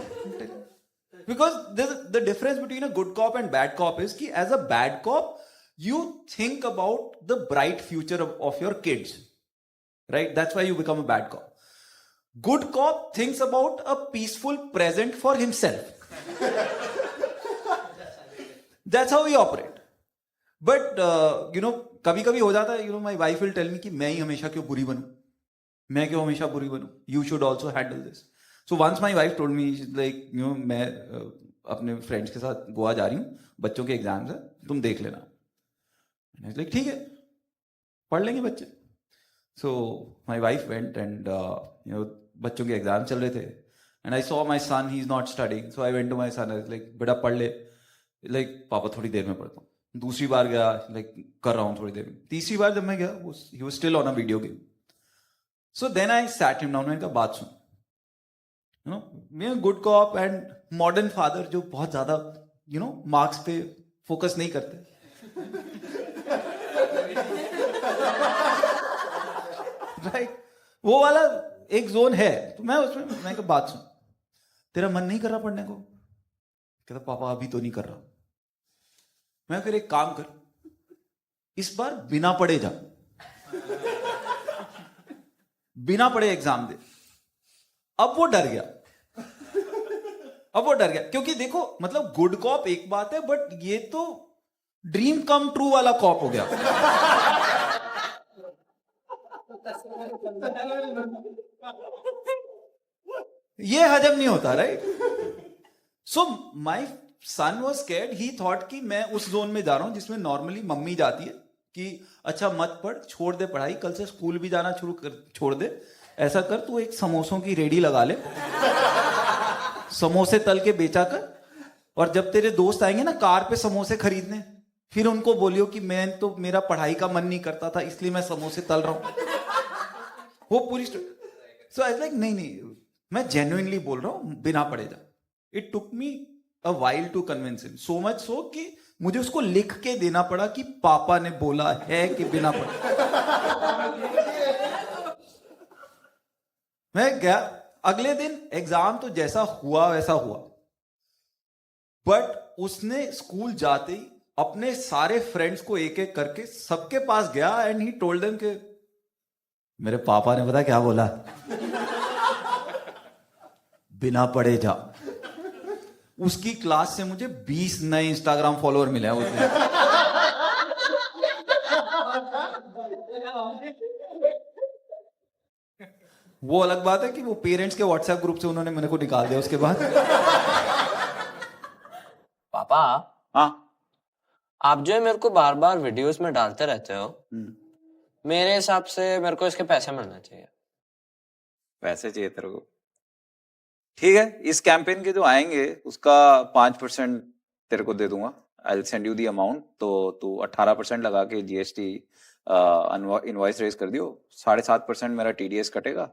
A: Because the difference between a good cop and bad cop is कि as a bad cop, you think about the bright future of your kids. Right? That's why you become a bad cop. Good cop thinks about a peaceful present for himself. That's how we operate. But, you know, कभी-कभी हो जाता है, you know, my wife will tell me कि मैं ही हमेशा क्यों बुरी बनूं? मैं क्यों हमेशा बुरी बनूं? You should also handle this. So once my wife told me, she's like, you know, मैं अपने फ्रेंड्स के साथ गोवा जा रही हूँ, बच्चों के एग्जाम्स है, तुम देख लेना. And I was like, ठीक है, पढ़ लेंगे बच्चे. So my wife went and, you know, बच्चों के एग्जाम चल रहे थे. And I saw my son, he's not studying. So I went to my son, I was like, बेटा पढ़ ले. Like, पापा थोड़ी देर में पढ़ता हूँ. दूसरी बार गया, like, कर रहा हूँ थोड़ी देर में. तीसरी बार जब मैं गया, he was still on a video game. So then I sat him down, मैंने कहा बात सुन. You know, मैं good cop and modern father जो बहुत ज्यादा, you know, मार्क्स पे फोकस नहीं करते. राइट? वो वाला एक जोन है. तो मैं उसमें, मैं कहा बात सुन, तेरा मन नहीं कर रहा पढ़ने को? कहता पापा अभी तो नहीं कर रहा. मैं फिर एक काम कर, इस बार बिना पढ़े जा, बिना पढ़े एग्जाम दे. अब वो डर गया. अब वो डर गया, क्योंकि देखो मतलब गुड कॉप एक बात है, बट ये तो ड्रीम कम ट्रू वाला कॉप हो गया। ये हजम नहीं होता, right? So my son was scared, he thought कि मैं उस जोन में जा रहा हूं जिसमें नॉर्मली मम्मी जाती है कि अच्छा मत पढ़, छोड़ दे पढ़ाई, कल से स्कूल भी जाना शुरू कर, छोड़ दे, ऐसा कर तू एक समोसों की रेडी लगा ले, समोसे तल के बेचा कर, और जब तेरे दोस्त आएंगे ना कार पे समोसे खरीदने, फिर उनको बोलियो कि मैं तो, मेरा पढ़ाई का मन नहीं करता था इसलिए मैं समोसे तल रहा हूं। वो पूरी सो आई लाइक नहीं नहीं, मैं जेन्युइनली बोल रहा हूं, बिना पढ़े जा। It took me a while to convince him, so much so कि मुझे उसको लिख के देना पड़ा कि पापा ने बोला है कि बिना पढ़े। मैं गया, अगले दिन एग्जाम तो जैसा हुआ वैसा हुआ, बट उसने स्कूल जाते ही अपने सारे फ्रेंड्स को एक एक करके सबके पास गया एंड ही टोल्ड देम कि मेरे पापा ने पता क्या बोला, बिना पढ़े जा। उसकी क्लास से मुझे 20 नए इंस्टाग्राम फॉलोअर मिले हैं उसमें। वो अलग बात है कि वो पेरेंट्स के व्हाट्सएप ग्रुप से उन्होंने मेरे को निकाल दिया उसके बाद।
C: पापा,
A: हाँ।
C: आप जो है मेरे को बार बार वीडियोस में डालते रहते हो, मेरे हिसाब से मेरे को इसके पैसे मिलने चाहिए।
A: पैसे चाहिए तेरे को? ठीक है, इस कैंपेन के जो आएंगे उसका 5% तेरे को दे दूंगा। I will send you the amount. तो तू 18% लगा के जीएसटी इनवॉइस रेज कर दियो, 7.5% मेरा टीडीएस कटेगा,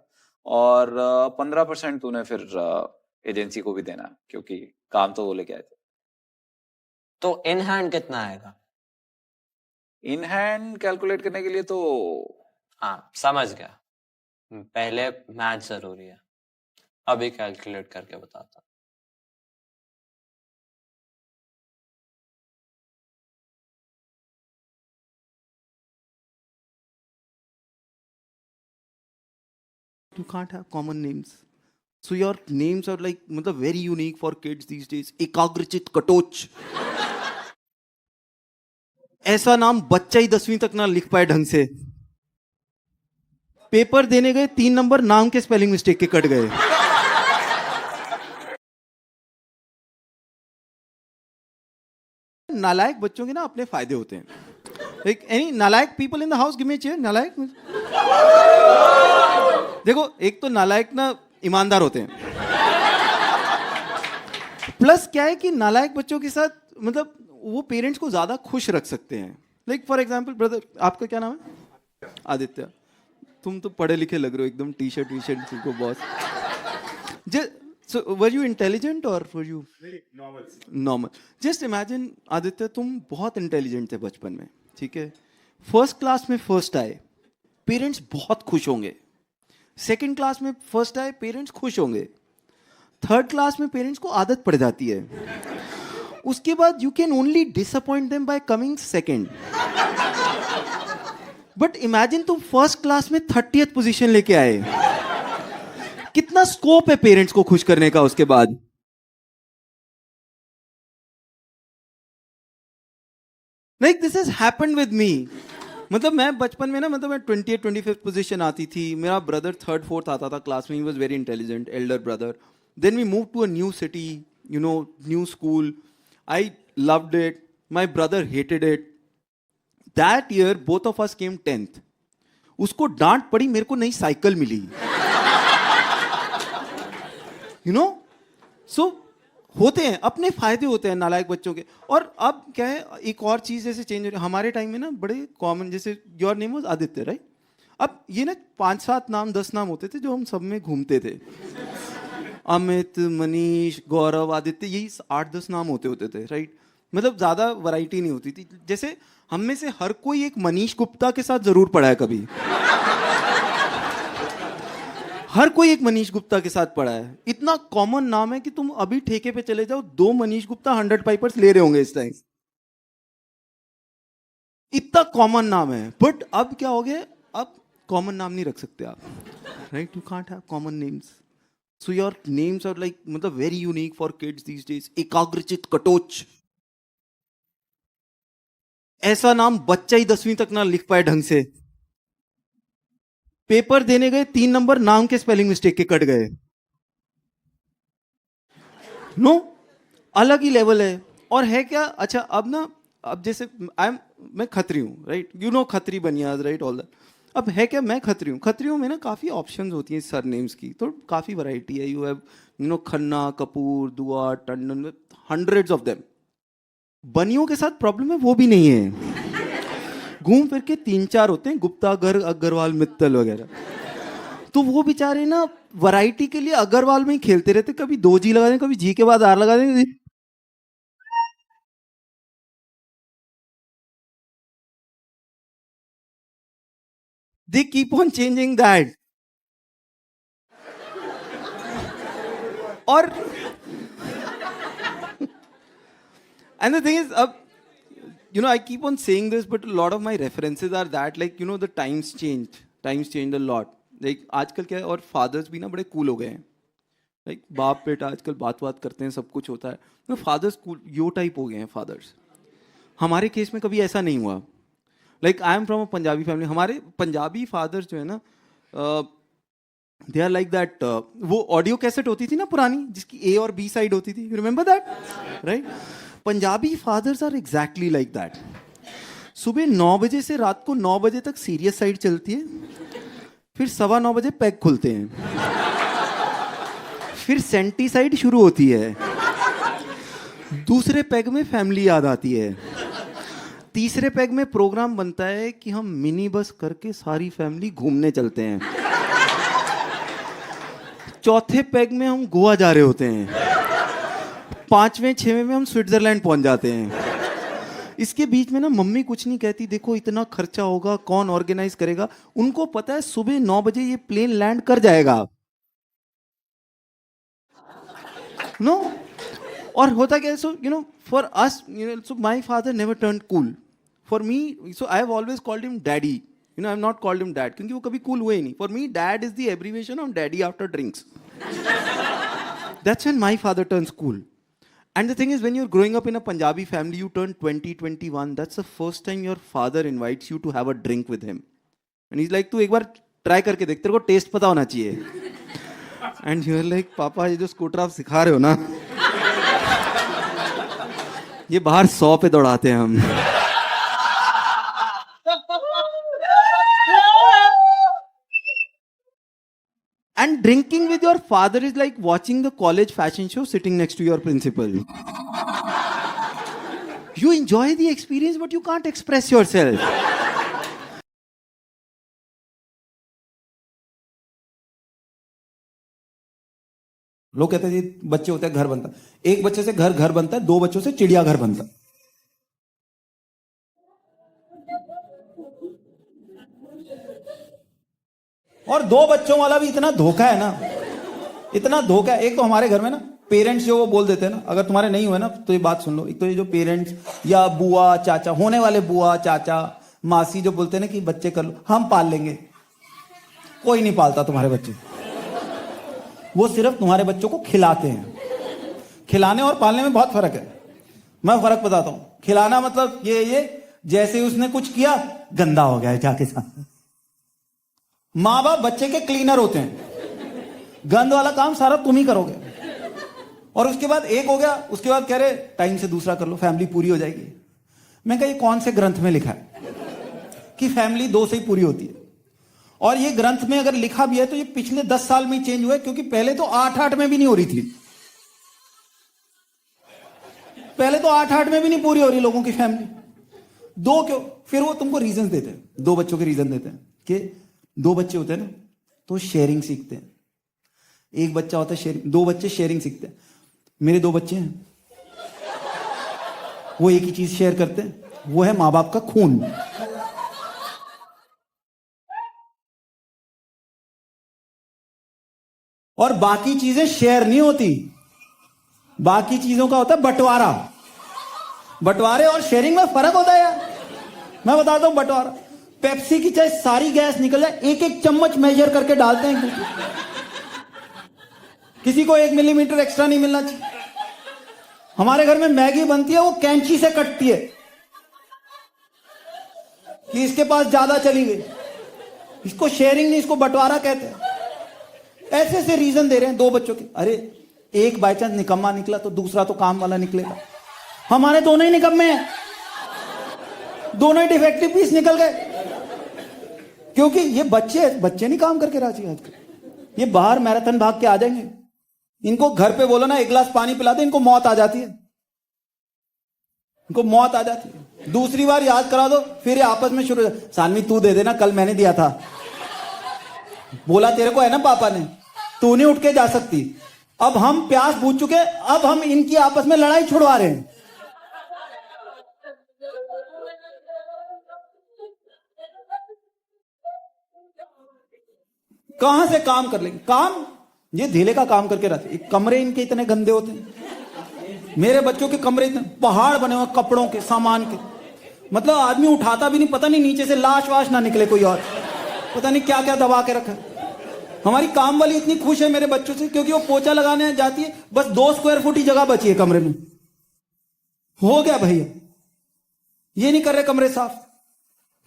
A: और 15% तूने फिर एजेंसी को भी देना है, क्योंकि काम तो वो लेके आए थे।
C: तो इन हैंड कितना आएगा?
A: इन हैंड कैलकुलेट करने के लिए तो
C: हाँ, समझ गया। पहले मैथ जरूरी है, अभी कैलकुलेट करके बताता।
B: You can't have common names. So your names are like मतलब very unique for kids these days. एकाग्रचित Katoch, ऐसा नाम बच्चा ही 10वीं तक ना लिख पाए ढंग से। पेपर देने गए 3 नंबर नाम के स्पेलिंग मिस्टेक के कट गए। नालायक बच्चों के ना अपने फायदे होते हैं। Like any नालायक people in the house, give me a chair. नालायक, देखो एक तो नालायक ना ईमानदार होते हैं, प्लस क्या है कि नालायक बच्चों के साथ मतलब वो पेरेंट्स को ज्यादा खुश रख सकते हैं। लाइक फॉर एग्जांपल ब्रदर, आपका क्या नाम है? आदित्य। तुम तो पढ़े लिखे लग रहे हो एकदम, टी शर्ट तुमको boss. So were you intelligent or were you very normal? Just imagine Aditya, तुम बहुत इंटेलिजेंट थे बचपन में, ठीक है, फर्स्ट क्लास में फर्स्ट आए, पेरेंट्स बहुत खुश होंगे। सेकंड क्लास में फर्स्ट आए, पेरेंट्स खुश होंगे। थर्ड क्लास में पेरेंट्स को आदत पड़ जाती है। उसके बाद you can only disappoint them by coming second. But imagine तुम फर्स्ट क्लास में 30th पोजीशन लेके आए, कितना स्कोप है पेरेंट्स को खुश करने का उसके बाद। Like this has happened with me. मतलब मैं बचपन में ना, मतलब मैं 20th 25th पोजीशन आती थी, मेरा ब्रदर 3rd 4th आता था क्लास में, he was very intelligent, elder brother. Then we move to a new city, you know, new school. I loved it, my brother hated it. That year both of us came 10th। उसको डांट पड़ी, मेरे को नई साइकिल मिली। यू नो, सो होते हैं अपने फायदे होते हैं नालायक बच्चों के। और अब क्या है, एक और चीज जैसे चेंज हो रही है हमारे टाइम में ना, बड़े कॉमन, जैसे your name was Aditya, right? अब ये ना 5-7 नाम 10 नाम होते थे जो हम सब में घूमते थे। अमित, मनीष, गौरव, आदित्य, यही 8-10 नाम होते थे, राइट? मतलब ज्यादा वैरायटी नहीं होती थी। जैसे हम में से हर कोई एक मनीष गुप्ता के साथ जरूर पढ़ा है कभी। हर कोई एक मनीष गुप्ता के साथ पढ़ा है। इतना कॉमन नाम है कि तुम अभी ठेके पे चले जाओ, 2 मनीष गुप्ता 100 पाइपर्स ले रहे होंगे इस टाइम। इतना कॉमन नाम है। बट अब क्या हो गया, अब कॉमन नाम नहीं रख सकते आप, right? You can't have common names.
A: So your names are like मतलब very unique for kids these days. Ekagrachit Katoch, ऐसा नाम बच्चा ही 10वीं तक ना लिख पाए ढंग से. पेपर देने गए 3 नंबर नाम के स्पेलिंग मिस्टेक के कट गए. नो अलग ही लेवल है. और है क्या, अच्छा अब ना, अब जैसे मैं खत्री हूं, right, you know Khatri Banias, right, all that. अब है क्या, मैं खत्री हूं. खत्रियों में ना काफी ऑप्शंस होती हैं सर नेम्स की, तो काफी वैरायटी है. You have you know Khanna, Kapoor, दुआ, टंडन, हंड्रेड्स ऑफ देम. बनियों के साथ प्रॉब्लम है वो भी नहीं है. घूम फिर के 3-4 होते हैं, गुप्ता, गर्ग, अग्रवाल, मित्तल वगैरह. तो वो बेचारे ना वैरायटी के लिए अग्रवाल में ही खेलते रहते. कभी 2 जी लगा दें, कभी जी के बाद आर लगा दें. They keep on changing that. और and the thing is, you know, I keep on saying this, but a lot of my references are that, like, you know, the times changed a lot. Like आजकल क्या है, और फादर्स भी ना बड़े कूल हो गए हैं. लाइक बाप बेटा आजकल बात करते हैं, सब कुछ होता है. तो फादर्स कूल यो टाइप हो गए हैं फादर्स. हमारे केस में कभी ऐसा नहीं हुआ. Like I am from a Punjabi family. हमारे पंजाबी फादर्स जो है ना, दे आर लाइक दैट. वो ऑडियो कैसेट होती थी ना पुरानी, जिसकी ए और बी साइड होती थी, you remember that, right? Punjabi fathers are exactly like that. सुबह 9 बजे से रात को 9 बजे तक सीरियस साइड चलती है, फिर 9:15 बजे पैग खुलते हैं, फिर सेंटी साइड शुरू होती है, दूसरे पैग में फैमिली याद आती है, तीसरे पैग में प्रोग्राम बनता है कि हम मिनी बस करके सारी फैमिली घूमने चलते हैं, चौथे पैग में हम गोवा जा रहे होते हैं, 5वें 6वें में हम स्विट्जरलैंड पहुंच जाते हैं. इसके बीच में ना मम्मी कुछ नहीं कहती, देखो इतना खर्चा होगा, कौन ऑर्गेनाइज करेगा. उनको पता है सुबह 9 बजे ये प्लेन लैंड कर जाएगा. नो और होता क्या है, so you know for us, you know, so my father never turned cool. For me, so I have always called him daddy. You know, I have not called him dad, क्योंकि वो कभी कूल हुए ही नहीं. For me dad is the abbreviation of daddy after drinks. That's when my father turns cool. And the thing is, when you're growing up in a Punjabi family, you turn 20, 21. That's the first time your father invites you to have a drink with him. And he's like, तू एक बार ट्राई करके देख, तेरे को टेस्ट पता होना चाहिए. And you're like, पापा ये जो स्कूटर आप सिखा रहे हो ना, ये बाहर 100 पे दौड़ाते हैं हम. And drinking with your father is like watching the college fashion show sitting next to your principal. You enjoy the experience, but you can't express yourself.
B: लोग कहते हैं जी बच्चे होते हैं घर बनता. एक बच्चे से घर बनता है, 2 बच्चों से चिड़िया घर बनता है. और 2 बच्चों वाला भी इतना धोखा है ना, इतना धोखा है. एक तो हमारे घर में ना पेरेंट्स जो वो बोल देते हैं ना, अगर तुम्हारे नहीं हुए ना तो ये बात सुन लो. एक तो ये जो पेरेंट्स या बुआ चाचा, होने वाले बुआ चाचा मासी जो बोलते हैं ना कि बच्चे कर लो, हम पाल लेंगे. कोई नहीं पालता तुम्हारे बच्चे. वो सिर्फ तुम्हारे बच्चों को खिलाते हैं. खिलाने और पालने में बहुत फर्क है. मैं फर्क बताता हूं. खिलाना मतलब ये जैसे उसने कुछ किया गंदा हो गया है जाके साथ. माँ बाप बच्चे के क्लीनर होते हैं. गंद वाला काम सारा तुम ही करोगे. और उसके बाद एक हो गया, उसके बाद कह रहे टाइम से दूसरा कर लो, फैमिली पूरी हो जाएगी. मैं कहा ये कौन से ग्रंथ में लिखा है कि फैमिली 2 से ही पूरी होती है? और ये ग्रंथ में अगर लिखा भी है तो ये पिछले 10 साल में ही चेंज हुआ है, क्योंकि पहले तो 8-8 में भी नहीं हो रही थी. पहले तो 8-8 में भी नहीं पूरी हो रही लोगों की फैमिली. 2 क्यों? फिर वो तुमको रीजन देते हैं, 2 बच्चों के रीजन देते हैं कि 2 बच्चे होते हैं ना तो शेयरिंग सीखते हैं. एक बच्चा होता है शेयरिंग, 2 बच्चे शेयरिंग सीखते हैं. मेरे 2 बच्चे हैं, वो एक ही चीज शेयर करते हैं, वो है माँ बाप का खून. और बाकी चीजें शेयर नहीं होती. बाकी चीजों का होता है बंटवारा. बंटवारे और शेयरिंग में फर्क होता है यार. मैं बताता हूं बंटवारा. पेप्सी की चाहे सारी गैस निकल जाए, 1-1 चम्मच मेजर करके डालते हैं.
A: किसी को 1 मिलीमीटर एक्स्ट्रा नहीं मिलना चाहिए। हमारे घर में मैगी बनती है, वो कैंची से कटती है कि इसके पास ज्यादा चली गई। इसको शेयरिंग नहीं, इसको बंटवारा कहते हैं। ऐसे ऐसे रीजन दे रहे हैं 2 बच्चों के। अरे एक बाई चांस निकम्मा निकला तो दूसरा तो काम वाला निकलेगा। हमारे दोनों ही निकम्मे हैं, दोनों ही डिफेक्टिव पीस निकल गए। क्योंकि ये बच्चे नहीं काम करके राजी आजकल। ये बाहर मैराथन भाग के आ जाएंगे। इनको घर पे बोलो ना 1 गिलास पानी पिला दे, इनको मौत आ जाती है। इनको मौत आ जाती है। दूसरी बार याद करा दो, फिर ये आपस में शुरू। सानवी तू दे देना, कल मैंने दिया था। बोला तेरे को है ना पापा ने, तू नहीं उठ के जा सकती। अब हम प्यास बूझ चुके, अब हम इनकी आपस में लड़ाई छुड़वा रहे हैं। कहां से काम कर लेंगे? काम ये धीले का काम करके रहते। कमरे इनके इतने गंदे होते हैं। मेरे बच्चों के कमरे इतने पहाड़ बने हुए कपड़ों के, सामान के। मतलब आदमी उठाता भी नहीं, पता नहीं नीचे से लाश वाश ना निकले कोई और, पता नहीं क्या क्या दबा के रखा है। हमारी काम वाली इतनी खुश है मेरे बच्चों से, क्योंकि वो पोछा लगाने जाती है, बस 2 स्क्वायर फुट ही जगह बची है कमरे में। हो गया भैया, ये नहीं कर रहे कमरे साफ।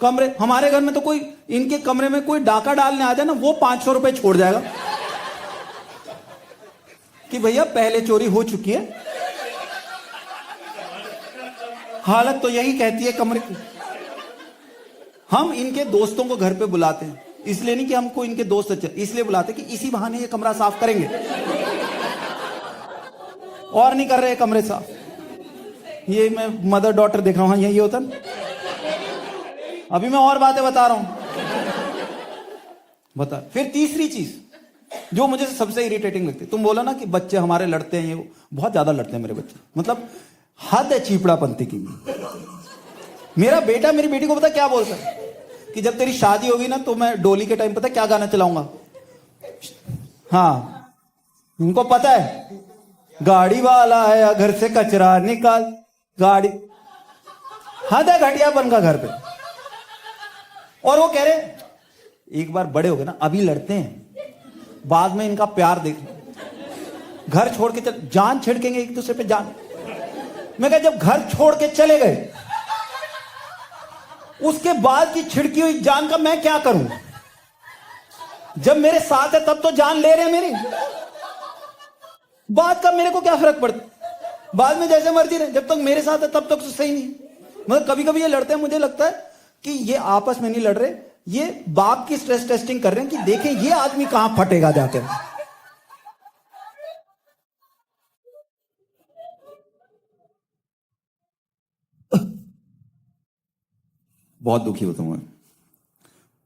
A: कमरे हमारे घर में तो कोई इनके कमरे में कोई डाका डालने आ जाए ना, वो 500 रुपए छोड़ जाएगा कि भैया पहले चोरी हो चुकी है। हालत तो यही कहती है कमरे की। हम इनके दोस्तों को घर पे बुलाते हैं, इसलिए नहीं कि हमको इनके दोस्त अच्छे, इसलिए बुलाते कि इसी बहाने ये कमरा साफ करेंगे। और नहीं कर रहे कमरे साफ। ये मैं मदर डॉटर देख रहा हूं, यही होता ना। अभी मैं और बातें बता रहा हूं। बता। फिर तीसरी चीज जो मुझे सबसे इरिटेटिंग लगती है, तुम बोला ना कि बच्चे हमारे लड़ते हैं, ये बहुत ज्यादा लड़ते हैं मेरे बच्चे। मतलब हद है चीपड़ापंती की। मेरा बेटा मेरी बेटी को पता क्या बोलता है कि जब तेरी शादी होगी ना तो मैं डोली के टाइम पता क्या गाना चलाऊंगा। हाँ, उनको पता है गाड़ी वाला आया घर से कचरा निकाल। गाड़ी हद है घटियापन का घर पे। और वो कह रहे एक बार बड़े हो गए ना, अभी लड़ते हैं, बाद में इनका प्यार देख, घर छोड़ के चल, जान छिड़केंगे एक दूसरे पे जान। मैं कहा जब घर छोड़ के चले गए, उसके बाद की छिड़की हुई जान का मैं क्या करूं? जब मेरे साथ है तब तो जान ले रहे हैं मेरी, बाद का मेरे को क्या फर्क पड़ता? बाद में जैसे मर्जी रहे, जब तक मेरे साथ है तब तक तो सही नहीं। मतलब कभी कभी ये लड़ते हैं, मुझे लगता है कि ये आपस में नहीं लड़ रहे, ये बाप की स्ट्रेस टेस्टिंग कर रहे हैं कि देखें ये आदमी कहां फटेगा जाकर। बहुत दुखी होता हूं मैं।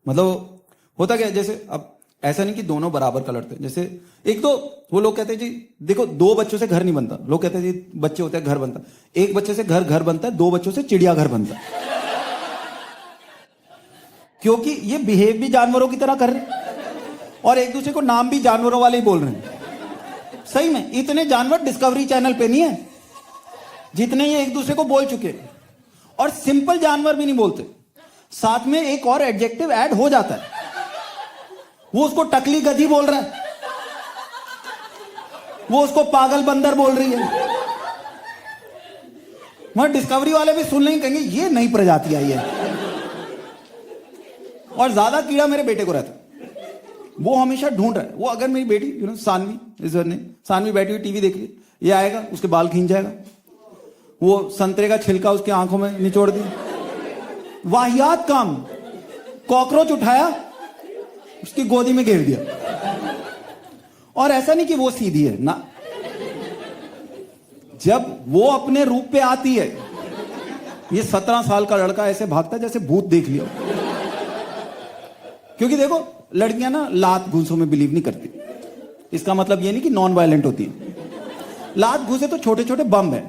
A: मतलब होता क्या, जैसे अब ऐसा नहीं कि दोनों बराबर का लड़ते हैं। जैसे एक तो वो लोग कहते हैं जी देखो 2 बच्चों से घर नहीं बनता। लोग कहते हैं जी बच्चे होते हैं घर बनता, 1 बच्चे से घर बनता है, 2 बच्चों से चिड़िया घर बनता है। क्योंकि ये बिहेव भी जानवरों की तरह कर रहे हैं और एक दूसरे को नाम भी जानवरों वाले ही बोल रहे हैं। सही में इतने जानवर डिस्कवरी चैनल पे नहीं है जितने ये एक दूसरे को बोल चुके हैं। और सिंपल जानवर भी नहीं बोलते, साथ में एक और एडजेक्टिव ऐड हो जाता है। वो उसको टकली गधी बोल रहा है, वो उसको पागल बंदर बोल रही है। मगर डिस्कवरी वाले भी सुन लेंगे, कहेंगे ये नई प्रजाति आई है। और ज्यादा कीड़ा मेरे बेटे को रहता है, वो हमेशा ढूंढ रहा है। वो अगर मेरी बेटी सानवी इस ने सानवी बैठी हुई टीवी देख रही, ये आएगा उसके बाल खींच जाएगा, वो संतरे का छिलका उसकी आंखों में निचोड़ दिया। वाहियात काम। कॉकरोच उठाया उसकी गोदी में घेर दिया। और ऐसा नहीं कि वो सीधी है ना, जब वो अपने रूप पे आती है, ये 17 साल का लड़का ऐसे भागता है जैसे भूत देख लिया। क्योंकि देखो लड़कियां ना लात घूसों में बिलीव नहीं करती। इसका मतलब ये नहीं कि नॉन वायलेंट होती है। लात घूसे तो छोटे छोटे बम है,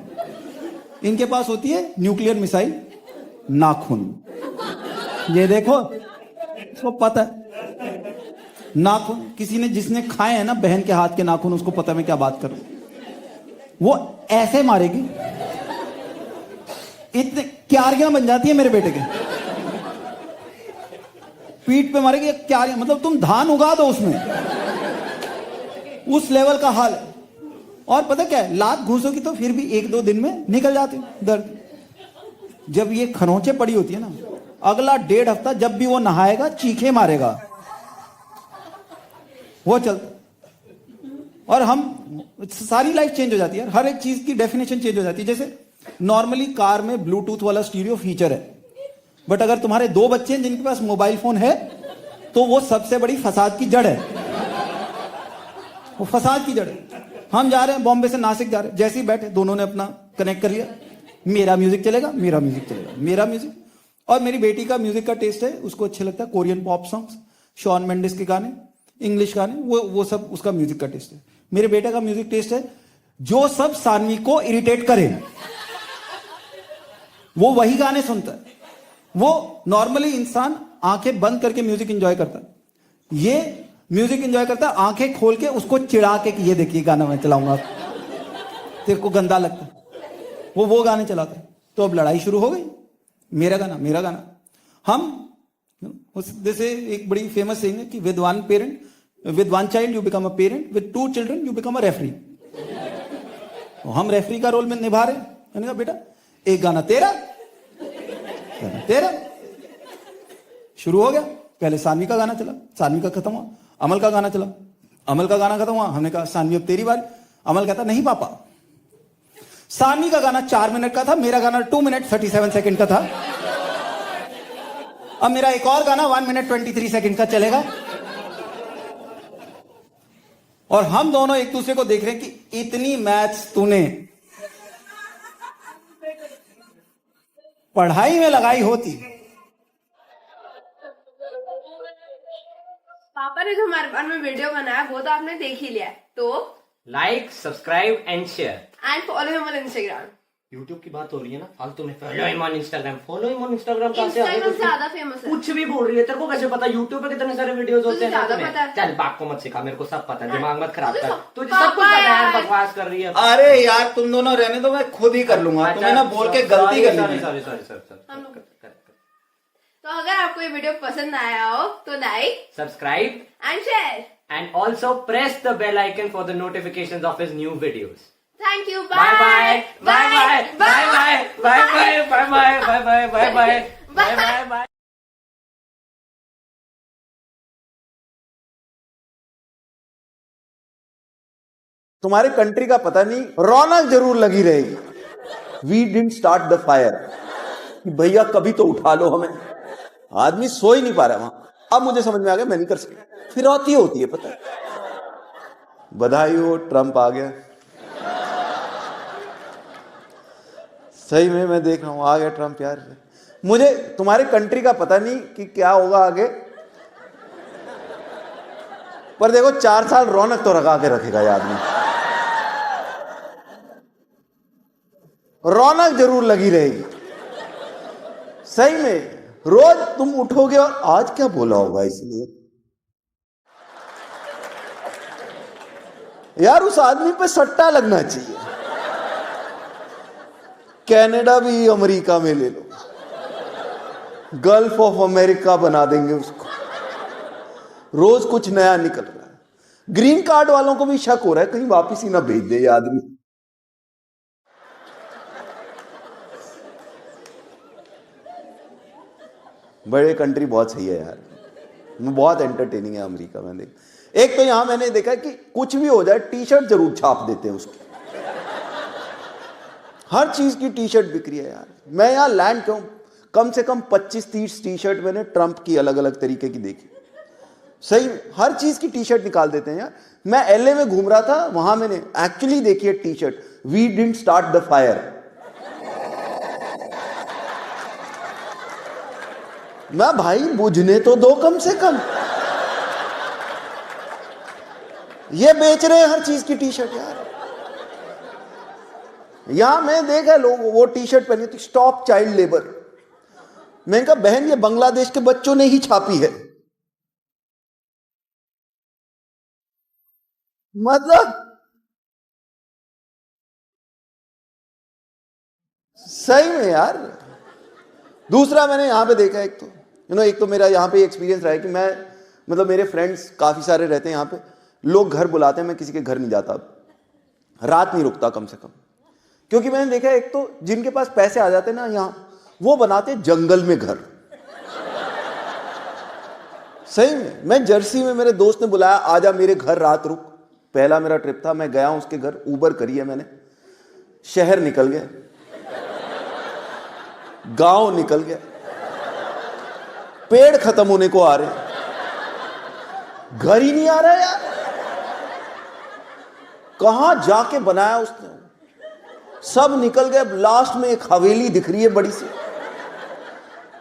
A: इनके पास होती है न्यूक्लियर मिसाइल, नाखून। ये देखो इसको पता है नाखून। किसी ने जिसने खाए हैं ना बहन के हाथ के नाखून, उसको पता मैं क्या बात करूं। वो ऐसे मारेगी, इतने क्यारियां बन जाती है मेरे बेटे के पीठ पे मारेगी क्यारियां। मतलब तुम धान उगा दो उसमें, उस लेवल का हाल है। और पता क्या है, लात घूसों की तो फिर भी 1-2 दिन में निकल जाते हैं दर्द। जब ये खरोंचे पड़ी होती है ना, अगला 1.5 हफ्ता जब भी वो नहाएगा चीखे मारेगा, वो चलता। और हम सारी लाइफ चेंज हो जाती है, हर एक चीज की डेफिनेशन चेंज हो जाती है। जैसे नॉर्मली कार में ब्लूटूथ वाला स्टीरियो फीचर है, बट अगर तुम्हारे 2 बच्चे हैं जिनके पास मोबाइल फोन है, तो वो सबसे बड़ी फसाद की जड़ है। वो फसाद की जड़ है। हम जा रहे हैं बॉम्बे से नासिक जा रहे हैं, जैसे ही बैठे दोनों ने अपना कनेक्ट कर लिया, मेरा म्यूजिक चलेगा, मेरा म्यूजिक चलेगा, मेरा म्यूजिक। और मेरी बेटी का म्यूजिक का टेस्ट है, उसको अच्छे लगता है Korean pop songs, Shawn Mendes के गाने, इंग्लिश गाने, वो सब उसका म्यूजिक का टेस्ट है। मेरे बेटे का म्यूजिक टेस्ट है जो सब सानवी को इरिटेट करे, वो वही गाने सुनता है। वो नॉर्मली इंसान आंखें बंद करके म्यूजिक एंजॉय करता है, ये म्यूजिक एंजॉय करता है आंखें खोल के, उसको चिढ़ा के कि ये देखिए गाना मैं चलाऊंगा, तेरे को गंदा लगता है, वो गाने चलाता है। तो अब लड़ाई शुरू हो गई, मेरा गाना मेरा गाना। हम जैसे एक बड़ी फेमस सेइंग है कि with one child you become a parent, with 2 children you become a referee. तो हम रेफरी का रोल में निभा रहे हैं। मैंने कहा बेटा एक गाना तेरा, गाना तेरा। शुरू हो गया, पहले सानवी का गाना चला, सानवी का खत्म हुआ, अमल का गाना चला, अमल का गाना खत्म हुआ, हमने कहा सानवी अब तेरी बारी। अमल कहता नहीं पापा, सानवी का गाना 4 मिनट का था, मेरा गाना 2 मिनट 37 सेकंड का था, अब मेरा एक और गाना 1 मिनट 23 सेकंड का चलेगा। और हम दोनों एक दूसरे को देख रहे हैं कि इतनी मैथ्स तूने पढ़ाई में लगाई होती।
D: पापा ने जो हमारे बारे में वीडियो बनाया वो तो आपने देख ही लिया है, तो
C: like, subscribe and share
D: and follow him on Instagram.
C: YouTube की बात हो रही है ना फालतू में। Follow him on Instagram, follow him on Instagram कहां से आ
D: इंस्टाग्राम
C: गया?
D: ज्यादा फेमस है।
C: कुछ भी बोल रही है, तेरे को कैसे पता? यूट्यूब पे कितने सारे वीडियोस होते हैं ना
D: ज्यादा
C: तुम्हें?
D: पता है।
C: चल बाप को मत सिखा, मेरे को सब पता है, दिमाग मत खराब
D: तुझे
C: कर।
D: सब-
C: तुझे सब कुछ
D: पापा
C: पता है,
D: यार।
C: बकवास कर रही है।
A: अरे यार तुम दोनों रहने दो, मैं खुद ही कर लूंगा, तुम्हें ना बोल के गलती कर ली।
C: सॉरी
D: हम लोग- तो अगर आपको ये वीडियो पसंद आया हो तो like,
C: subscribe
D: and share.
C: and also press the bell icon for the notifications of his new videos.
D: Thank you,
C: Bye bye. Bye bye. Bye bye. Bye bye. Bye bye. Bye bye. Bye bye. Bye bye. Bye.
B: तुम्हारे कंट्री का पता नहीं, रौनक जरूर लगी रहेगी। We didn't start the fire, भैया कभी तो उठा लो हमें। आदमी सो ही नहीं पा रहा वहां। अब मुझे समझ में आ गया मैं नहीं कर सकता, फिरौती होती है पता है। बधाई हो, ट्रंप आ गया। सही में मैं देख रहा हूं आ गया ट्रंप यार। मुझे तुम्हारे कंट्री का पता नहीं कि क्या होगा आगे, पर देखो 4 साल रौनक तो लगा के रखेगा ये आदमी। रौनक जरूर लगी रहेगी सही में। रोज तुम उठोगे और आज क्या बोला होगा, इसलिए यार उस आदमी पे सट्टा लगना चाहिए। कनाडा भी अमेरिका में ले लो, गल्फ ऑफ अमेरिका बना देंगे उसको। रोज कुछ नया निकल रहा है। ग्रीन कार्ड वालों को भी शक हो रहा है कहीं वापिस ही ना भेज दे ये आदमी। बड़े कंट्री बहुत सही है यार, बहुत एंटरटेनिंग है अमेरिका में। देख, एक तो यहां मैंने देखा कि कुछ भी हो जाए टी शर्ट जरूर छाप देते हैं उसकी। हर चीज की टी शर्ट बिक्री है यार। मैं यहां लैंड क्यों, कम से कम 25-30 टी शर्ट मैंने ट्रंप की अलग अलग तरीके की देखी। सही, हर चीज की टी शर्ट निकाल देते हैं यार। मैं एलए में घूम रहा था, वहां मैंने एक्चुअली देखी है T shirt, we didn't start the fire. मैं भाई बुझने तो दो कम से कम। ये बेच रहे हैं हर चीज की टी शर्ट यार। यहां मैं देखा लोग वो टी शर्ट पहनी थी, स्टॉप चाइल्ड लेबर। मैंने कहा बहन ये बांग्लादेश के बच्चों ने ही छापी है। मतलब सही में यार। दूसरा मैंने यहां पे देखा, एक तो मेरा यहां पे एक्सपीरियंस रहा है कि मैं मतलब मेरे फ्रेंड्स काफी सारे रहते हैं यहां पे, लोग घर बुलाते हैं, मैं किसी के घर नहीं जाता, रात नहीं रुकता कम से कम, क्योंकि मैंने देखा एक तो जिनके पास पैसे आ जाते हैं ना यहां, वो बनाते जंगल में घर। सही में, मैं जर्सी में मेरे दोस्त ने बुलाया, आजा मेरे घर रात रुक। पहला मेरा ट्रिप था, मैं गया उसके घर, उबर करी है मैंने, शहर निकल गया, गांव निकल गया, पेड़ खत्म होने को आ रहे, घर ही नहीं आ रहा यार। कहां जाके बनाया उसने, सब निकल गए, लास्ट में एक हवेली दिख रही है बड़ी सी।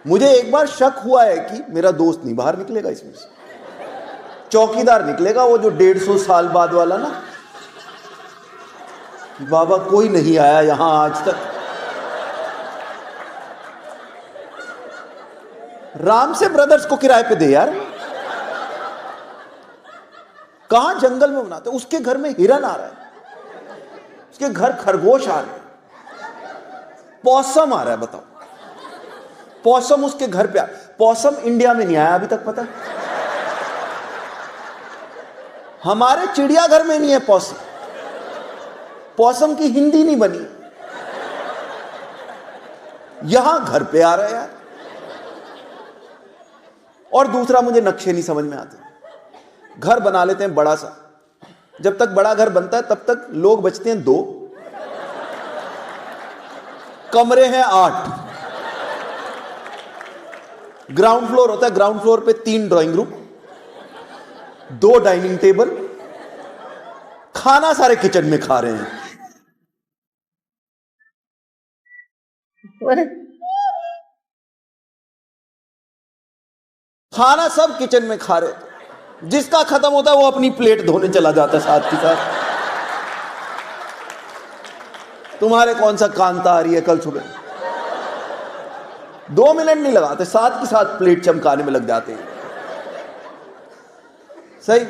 B: मुझे एक बार शक हुआ है कि मेरा दोस्त नहीं बाहर निकलेगा इसमें से, चौकीदार निकलेगा, वो जो 150 साल बाद वाला ना, बाबा कोई नहीं आया यहां आज तक। राम से ब्रदर्स को किराए पे दे यार। कहां जंगल में बनाते, उसके घर में हिरन आ रहा है, उसके घर खरगोश आ रहे हैं, पॉसम आ रहा है, बताओ पॉसम उसके घर पे पॉसम इंडिया में नहीं आया अभी तक, पता? हमारे चिड़ियाघर में नहीं है पॉसम, पॉसम की हिंदी नहीं बनी, यहां घर पे आ रहा है यार। और दूसरा, मुझे नक्शे नहीं समझ में आते। घर बना लेते हैं बड़ा सा, जब तक बड़ा घर बनता है तब तक लोग बचते हैं 2, कमरे हैं 8, ग्राउंड फ्लोर होता है, ग्राउंड फ्लोर पे 3 ड्राइंग रूम, 2 डाइनिंग टेबल, खाना सारे किचन में खा रहे हैं। खाना सब किचन में खा रहे थे, जिसका खत्म होता है वो अपनी प्लेट धोने चला जाता है साथ के साथ। तुम्हारे कौन सा कांता आ रही है कल सुबह, 2 मिनट नहीं लगाते, साथ के साथ प्लेट चमकाने में लग जाते हैं। सही।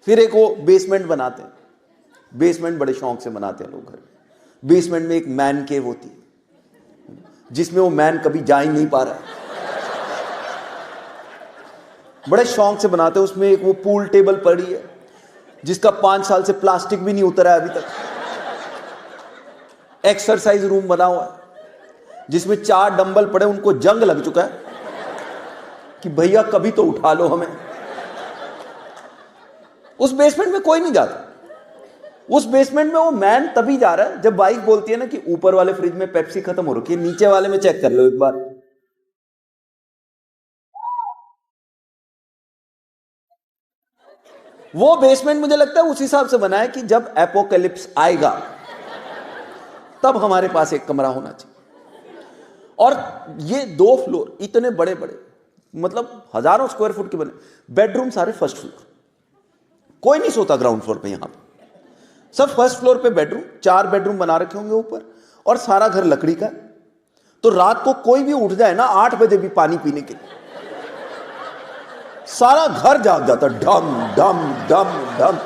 B: फिर एक वो बेसमेंट बनाते हैं, बेसमेंट बड़े शौक से बनाते हैं लोग घर। बेसमेंट में एक मैन केव होती है, जिसमें वो मैन कभी जा ही नहीं पा रहा है, बड़े शौक से बनाते हैं। उसमें एक वो पूल टेबल पड़ी है, जिसका 5 साल से प्लास्टिक भी नहीं उतरा है अभी तक। एक्सरसाइज रूम बना हुआ है, जिसमें 4 डंबल पड़े, उनको जंग लग चुका है कि भैया कभी तो उठा लो हमें। उस बेसमेंट में कोई नहीं जाता। उस बेसमेंट में वो मैन तभी जा रहा है जब बाइक बोलती है ना कि ऊपर वाले फ्रिज में पेप्सी खत्म हो रखी है, नीचे वाले में चेक कर लो एक बार। वो बेसमेंट मुझे लगता है उस हिसाब से बना है कि जब एपोकलिप्स आएगा तब हमारे पास एक कमरा होना चाहिए। और ये 2 फ्लोर इतने बड़े बड़े, मतलब हजारों स्क्वायर फुट के बने, बेडरूम सारे फर्स्ट फ्लोर, कोई नहीं सोता ग्राउंड फ्लोर पे, यहां पे सब फर्स्ट फ्लोर पे बेडरूम। 4 बेडरूम बना रखे होंगे ऊपर, और सारा घर लकड़ी का। तो रात को कोई भी उठ जाए ना 8 बजे भी पानी पीने के लिए, सारा घर जाग जाता, डम डम डम डम।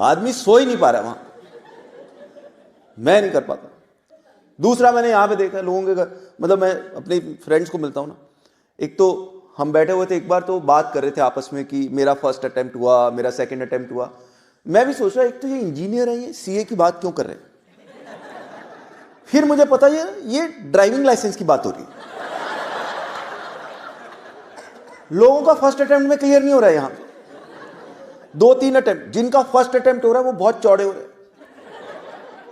B: आदमी सो ही नहीं पा रहा वहां, मैं नहीं कर पाता। दूसरा, मैंने यहां पे देखा लोगों के घर, मतलब मैं अपने फ्रेंड्स को मिलता हूं ना, एक तो हम बैठे हुए थे, एक बार तो बात कर रहे थे आपस में कि मेरा फर्स्ट अटेम्प्ट हुआ, मेरा सेकंड अटेम्प्ट हुआ। मैं भी सोच रहा, एक तो ये इंजीनियर है, ये सीए की बात क्यों कर रहे हैं। फिर मुझे पता ये ड्राइविंग लाइसेंस की बात हो रही है। लोगों का फर्स्ट अटेम्प्ट में क्लियर नहीं हो रहा है। यहां 2-3 अटेम्प्ट, जिनका फर्स्ट अटेम्प्ट हो रहा है वो बहुत चौड़े हो रहे हैं,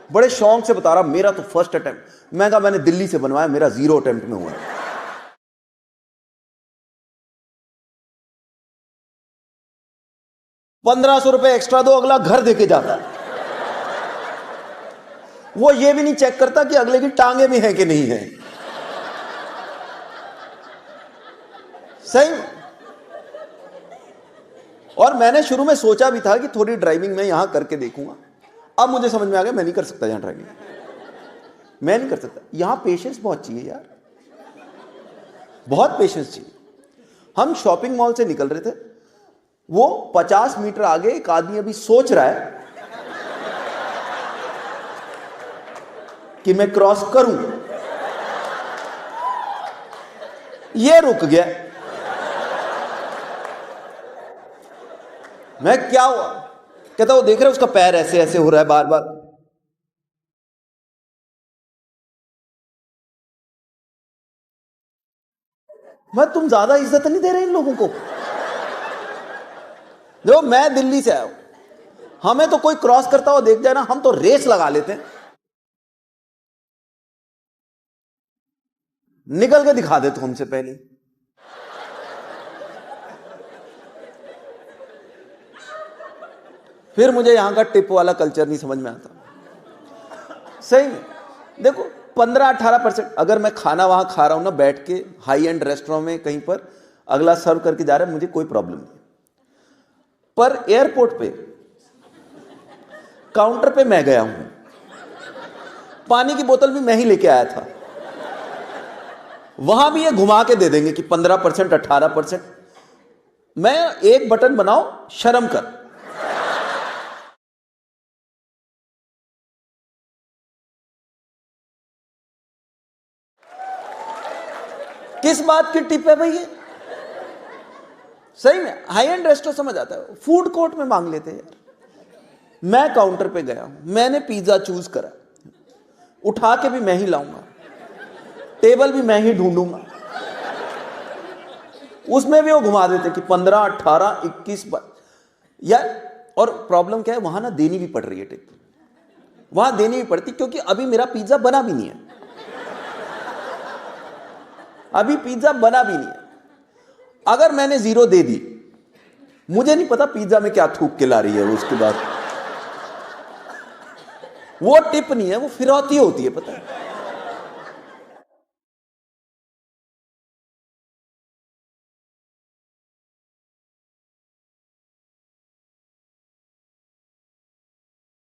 B: बड़े शौक से बता रहा मेरा तो फर्स्ट अटेम्प्ट। मैं कहा मैंने दिल्ली से बनवाया, मेरा 0 अटेम्प्ट में हुआ है। 1500 रुपए एक्स्ट्रा दो, अगला घर देके जाता है। वो ये भी नहीं चेक करता कि अगले की टांगे में है कि नहीं है। सही। और मैंने शुरू में सोचा भी था कि थोड़ी ड्राइविंग मैं यहां करके देखूंगा। अब मुझे समझ में आ गया मैं नहीं कर सकता यहां ड्राइविंग, मैं नहीं कर सकता। यहां पेशेंस बहुत चाहिए यार, बहुत पेशेंस चाहिए। हम शॉपिंग मॉल से निकल रहे थे, वो 50 मीटर आगे एक आदमी अभी सोच रहा है कि मैं क्रॉस करूं, ये रुक गया।
A: मैं क्या हुआ? कहता वो देख रहे उसका पैर ऐसे ऐसे हो रहा है बार बार। मैं तुम ज्यादा इज्जत नहीं दे रहे इन लोगों को। देखो मैं दिल्ली से आया हूं, हमें तो कोई क्रॉस करता हुआ देख जाए ना, हम तो रेस लगा लेते हैं, निकल के दिखा दे तो हमसे पहले। फिर मुझे यहां का टिप वाला कल्चर नहीं समझ में आता। सही में देखो 15-18% अगर मैं खाना वहां खा रहा हूं ना बैठ के हाई एंड रेस्टोरेंट में कहीं पर, अगला सर्व करके जा रहा है, मुझे कोई प्रॉब्लम नहीं। पर एयरपोर्ट पे काउंटर पे मैं गया हूं, पानी की बोतल भी मैं ही लेके आया था, वहां भी ये घुमा के दे देंगे कि 15% 18%। मैं एक बटन बनाओ, शर्म कर। किस बात की टिप है भाई ये? सही में हाई एंड रेस्टोरेंट समझ आता है, फूड कोर्ट में मांग लेते हैं यार। मैं काउंटर पे गया हूं, मैंने पिज्जा चूज करा, उठा के भी मैं ही लाऊंगा, टेबल भी मैं ही ढूंढूंगा, उसमें भी वो घुमा देते कि 15, 18, 21 यार। और प्रॉब्लम क्या है, वहां ना देनी भी पड़ रही है टिप, वहां देनी भी पड़ती क्योंकि अभी मेरा पिज्जा बना भी नहीं है, अभी पिज्जा बना भी नहीं है। अगर मैंने 0 दे दी, मुझे नहीं पता पिज्जा में क्या थूक के ला रही है उसके बाद, वो टिप नहीं है, वो फिरौती होती है, पता है।